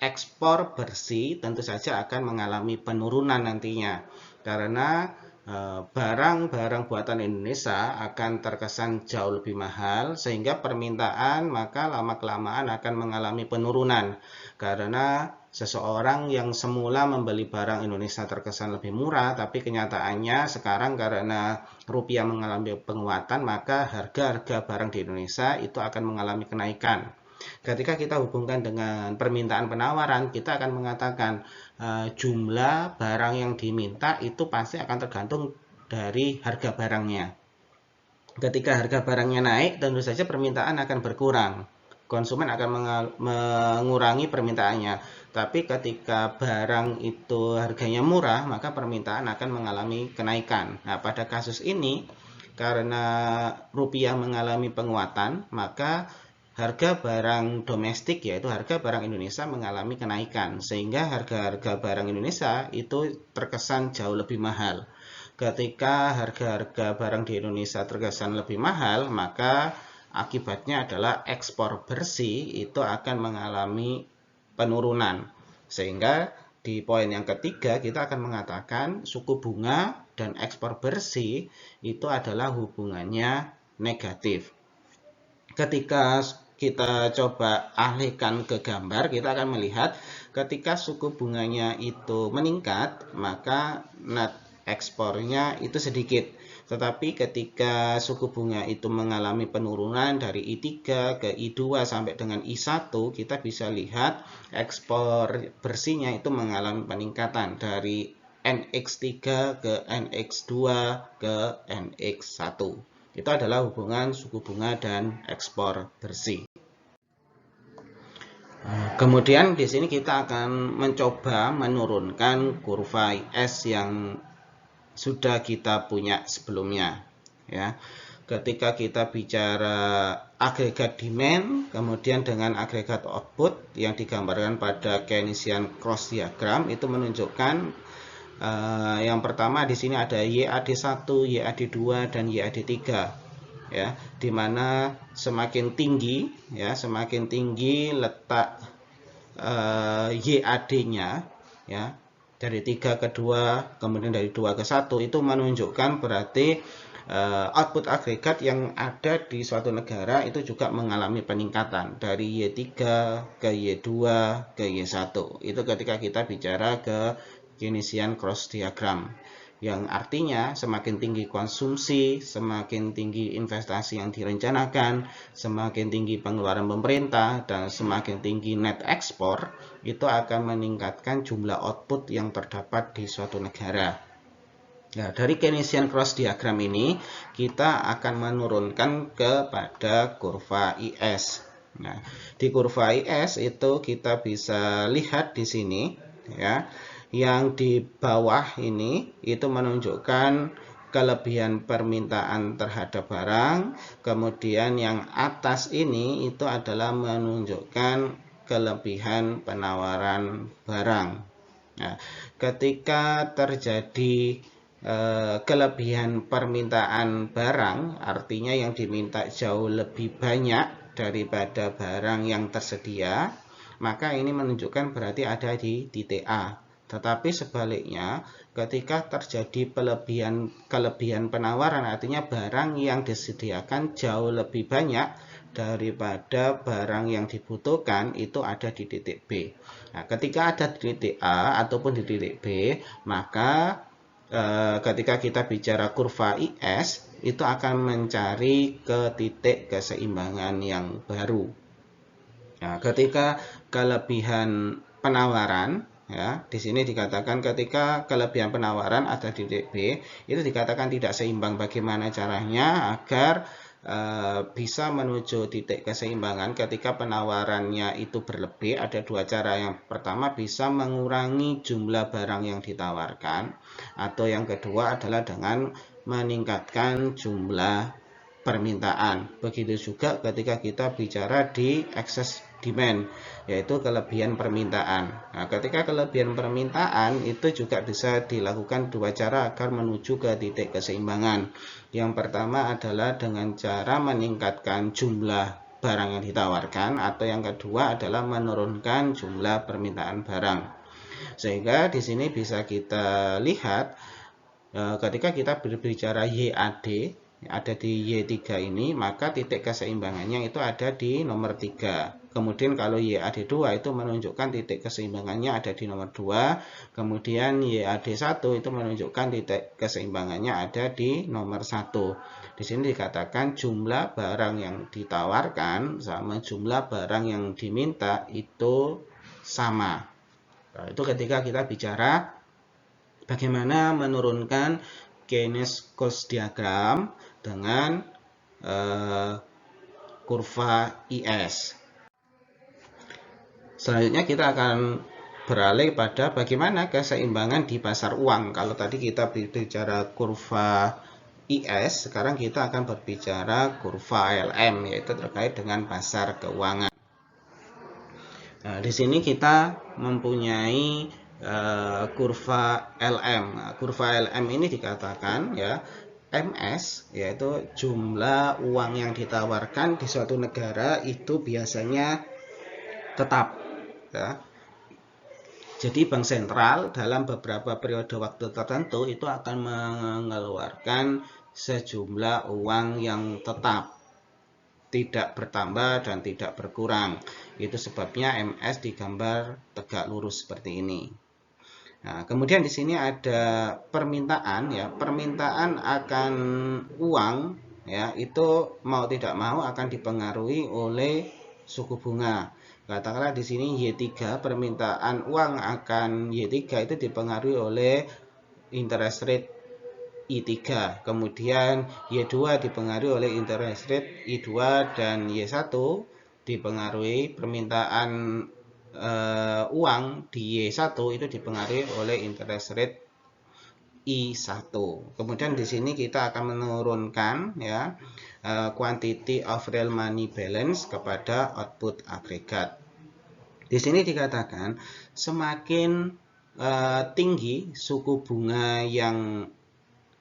ekspor bersih tentu saja akan mengalami penurunan nantinya. Karena barang-barang buatan Indonesia akan terkesan jauh lebih mahal, sehingga permintaan maka lama-kelamaan akan mengalami penurunan. Karena seseorang yang semula membeli barang Indonesia terkesan lebih murah, tapi kenyataannya sekarang karena rupiah mengalami penguatan, maka harga-harga barang di Indonesia itu akan mengalami kenaikan. Ketika kita hubungkan dengan permintaan penawaran, kita akan mengatakan jumlah barang yang diminta itu pasti akan tergantung dari harga barangnya. Ketika harga barangnya naik, tentu saja permintaan akan berkurang. Konsumen akan mengurangi permintaannya. Tapi ketika barang itu harganya murah, maka permintaan akan mengalami kenaikan. Nah, pada kasus ini, karena rupiah mengalami penguatan, maka harga barang domestik yaitu harga barang Indonesia mengalami kenaikan, sehingga harga-harga barang Indonesia itu terkesan jauh lebih mahal. Ketika harga-harga barang di Indonesia terkesan lebih mahal, maka akibatnya adalah ekspor bersih itu akan mengalami penurunan. Sehingga di poin yang ketiga kita akan mengatakan suku bunga dan ekspor bersih itu adalah hubungannya negatif. Ketika kita coba alihkan ke gambar, kita akan melihat ketika suku bunganya itu meningkat, maka net ekspornya itu sedikit. Tetapi ketika suku bunga itu mengalami penurunan dari I3 ke I2 sampai dengan I1, kita bisa lihat ekspor bersihnya itu mengalami peningkatan dari NX3 ke NX2 ke NX1. Itu adalah hubungan suku bunga dan ekspor bersih. Kemudian di sini kita akan mencoba menurunkan kurva IS yang sudah kita punya sebelumnya, ya. Ketika kita bicara agregat demand, kemudian dengan agregat output yang digambarkan pada Keynesian cross diagram, itu menunjukkan yang pertama di sini ada YAD1, YAD2 dan YAD3, ya, dimana semakin tinggi, ya, semakin tinggi letak YAD-nya, ya, dari 3 ke 2, kemudian dari 2 ke 1, itu menunjukkan berarti output agregat yang ada di suatu negara itu juga mengalami peningkatan dari Y3 ke Y2 ke Y1. Itu ketika kita bicara ke Keynesian cross diagram, yang artinya semakin tinggi konsumsi, semakin tinggi investasi yang direncanakan, semakin tinggi pengeluaran pemerintah, dan semakin tinggi net ekspor, itu akan meningkatkan jumlah output yang terdapat di suatu negara. Nah, dari Keynesian cross diagram ini, kita akan menurunkan kepada kurva IS. Nah, di kurva IS itu kita bisa lihat di sini, ya. Yang di bawah ini itu menunjukkan kelebihan permintaan terhadap barang, kemudian yang atas ini itu adalah menunjukkan kelebihan penawaran barang. Nah, ketika terjadi kelebihan permintaan barang, artinya yang diminta jauh lebih banyak daripada barang yang tersedia, maka ini menunjukkan berarti ada di titik A. Tetapi sebaliknya, ketika terjadi kelebihan penawaran, artinya barang yang disediakan jauh lebih banyak daripada barang yang dibutuhkan, itu ada di titik B. Nah, ketika ada di titik A ataupun di titik B, maka ketika kita bicara kurva IS, itu akan mencari ke titik keseimbangan yang baru. Nah, ketika kelebihan penawaran, ya, di sini dikatakan ketika kelebihan penawaran ada di titik B, itu dikatakan tidak seimbang. Bagaimana caranya agar bisa menuju titik keseimbangan? Ketika penawarannya itu berlebih, ada dua cara. Yang pertama, bisa mengurangi jumlah barang yang ditawarkan, atau yang kedua adalah dengan meningkatkan jumlah permintaan. Begitu juga ketika kita bicara di excess demand, yaitu kelebihan permintaan. Nah, ketika kelebihan permintaan itu juga bisa dilakukan dua cara agar menuju ke titik keseimbangan. Yang pertama adalah dengan cara meningkatkan jumlah barang yang ditawarkan, atau yang kedua adalah menurunkan jumlah permintaan barang. Sehingga di sini bisa kita lihat ketika kita berbicara YAD ada di Y3 ini, maka titik keseimbangannya itu ada di nomor 3. Kemudian kalau YAD2 itu menunjukkan titik keseimbangannya ada di nomor 2. Kemudian YAD1 itu menunjukkan titik keseimbangannya ada di nomor 1. Di sini dikatakan jumlah barang yang ditawarkan sama jumlah barang yang diminta itu sama. Nah, itu ketika kita bicara bagaimana menurunkan Keynes cross diagram dengan kurva IS. Selanjutnya kita akan beralih pada bagaimana keseimbangan di pasar uang. Kalau tadi kita bicara kurva IS, sekarang kita akan berbicara kurva LM, yaitu terkait dengan pasar keuangan. Nah, di sini kita mempunyai kurva LM. Nah, kurva LM ini dikatakan, ya, MS, yaitu jumlah uang yang ditawarkan di suatu negara itu biasanya tetap, ya. Jadi bank sentral dalam beberapa periode waktu tertentu itu akan mengeluarkan sejumlah uang yang tetap, tidak bertambah dan tidak berkurang. Itu sebabnya MS digambar tegak lurus seperti ini. Nah, kemudian di sini ada permintaan, ya. Permintaan akan uang, ya, itu mau tidak mau akan dipengaruhi oleh suku bunga. Katakanlah di sini Y3, permintaan uang akan Y3 itu dipengaruhi oleh interest rate I3, kemudian Y2 dipengaruhi oleh interest rate I2, dan Y1 dipengaruhi permintaan uang di Y1 itu dipengaruhi oleh interest rate I1. Kemudian di sini kita akan menurunkan ya quantity of real money balance kepada output agregat. Di sini dikatakan semakin tinggi suku bunga yang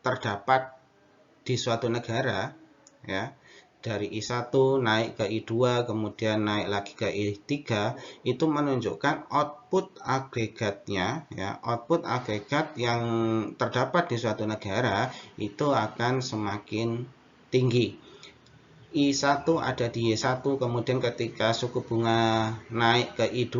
terdapat di suatu negara ya, dari I1 naik ke I2 kemudian naik lagi ke I3, itu menunjukkan output agregatnya ya, output agregat yang terdapat di suatu negara itu akan semakin tinggi. I1 ada di Y1, kemudian ketika suku bunga naik ke I2,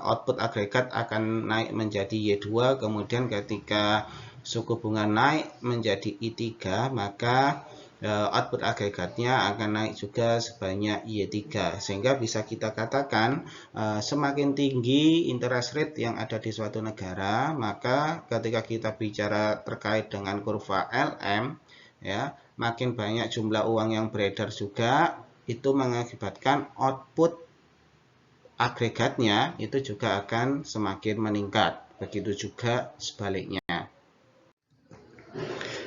output agregat akan naik menjadi Y2, kemudian ketika suku bunga naik menjadi I3, maka output agregatnya akan naik juga sebanyak Y3, sehingga bisa kita katakan semakin tinggi interest rate yang ada di suatu negara, maka ketika kita bicara terkait dengan kurva LM ya, makin banyak jumlah uang yang beredar juga, itu mengakibatkan output agregatnya itu juga akan semakin meningkat. Begitu juga sebaliknya.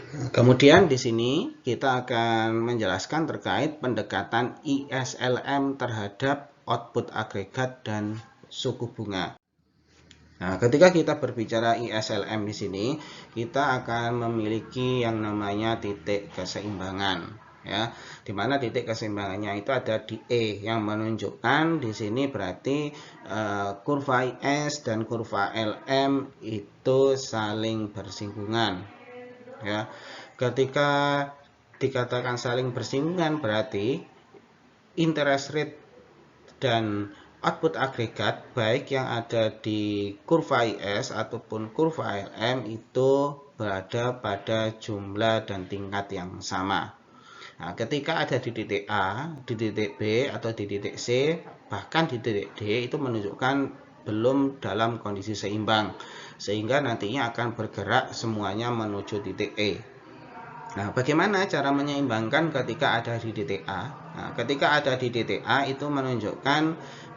Kemudian di sini kita akan menjelaskan terkait pendekatan ISLM terhadap output agregat dan suku bunga. Nah, ketika kita berbicara ISLM di sini, kita akan memiliki yang namanya titik keseimbangan, ya. Di mana titik keseimbangannya itu ada di E, yang menunjukkan di sini berarti kurva IS dan kurva LM itu saling bersinggungan, ya. Ketika dikatakan saling bersinggungan berarti interest rate dan output agregat baik yang ada di kurva IS ataupun kurva LM itu berada pada jumlah dan tingkat yang sama. Nah, ketika ada di titik A, di titik B, atau di titik C, bahkan di titik D itu menunjukkan belum dalam kondisi seimbang, sehingga nantinya akan bergerak semuanya menuju titik E. Nah, bagaimana cara menyeimbangkan ketika ada di titik A? Nah, ketika ada di titik A itu menunjukkan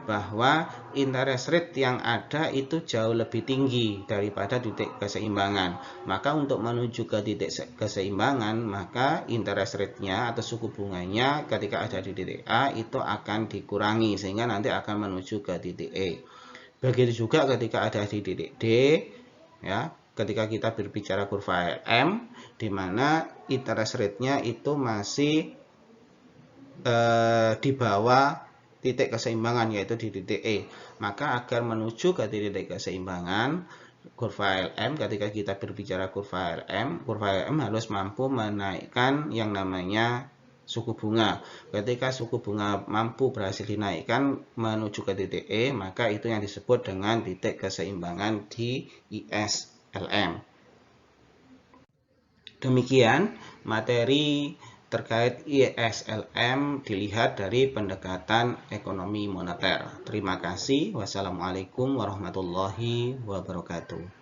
bahwa interest rate yang ada itu jauh lebih tinggi daripada titik keseimbangan. Maka untuk menuju ke titik keseimbangan, maka interest rate-nya atau suku bunganya ketika ada di titik A itu akan dikurangi sehingga nanti akan menuju ke titik E. Begitu juga ketika ada di titik D, ya. Ketika kita berbicara kurva LM, di mana interest rate-nya itu masih di bawah titik keseimbangan, yaitu di titik E. Maka agar menuju ke titik keseimbangan kurva LM, ketika kita berbicara kurva LM harus mampu menaikkan yang namanya suku bunga. Ketika suku bunga mampu berhasil dinaikkan menuju ke titik E, maka itu yang disebut dengan titik keseimbangan di ISLM. Demikian materi terkait ISLM dilihat dari pendekatan ekonomi moneter. Terima kasih. Wassalamualaikum warahmatullahi wabarakatuh.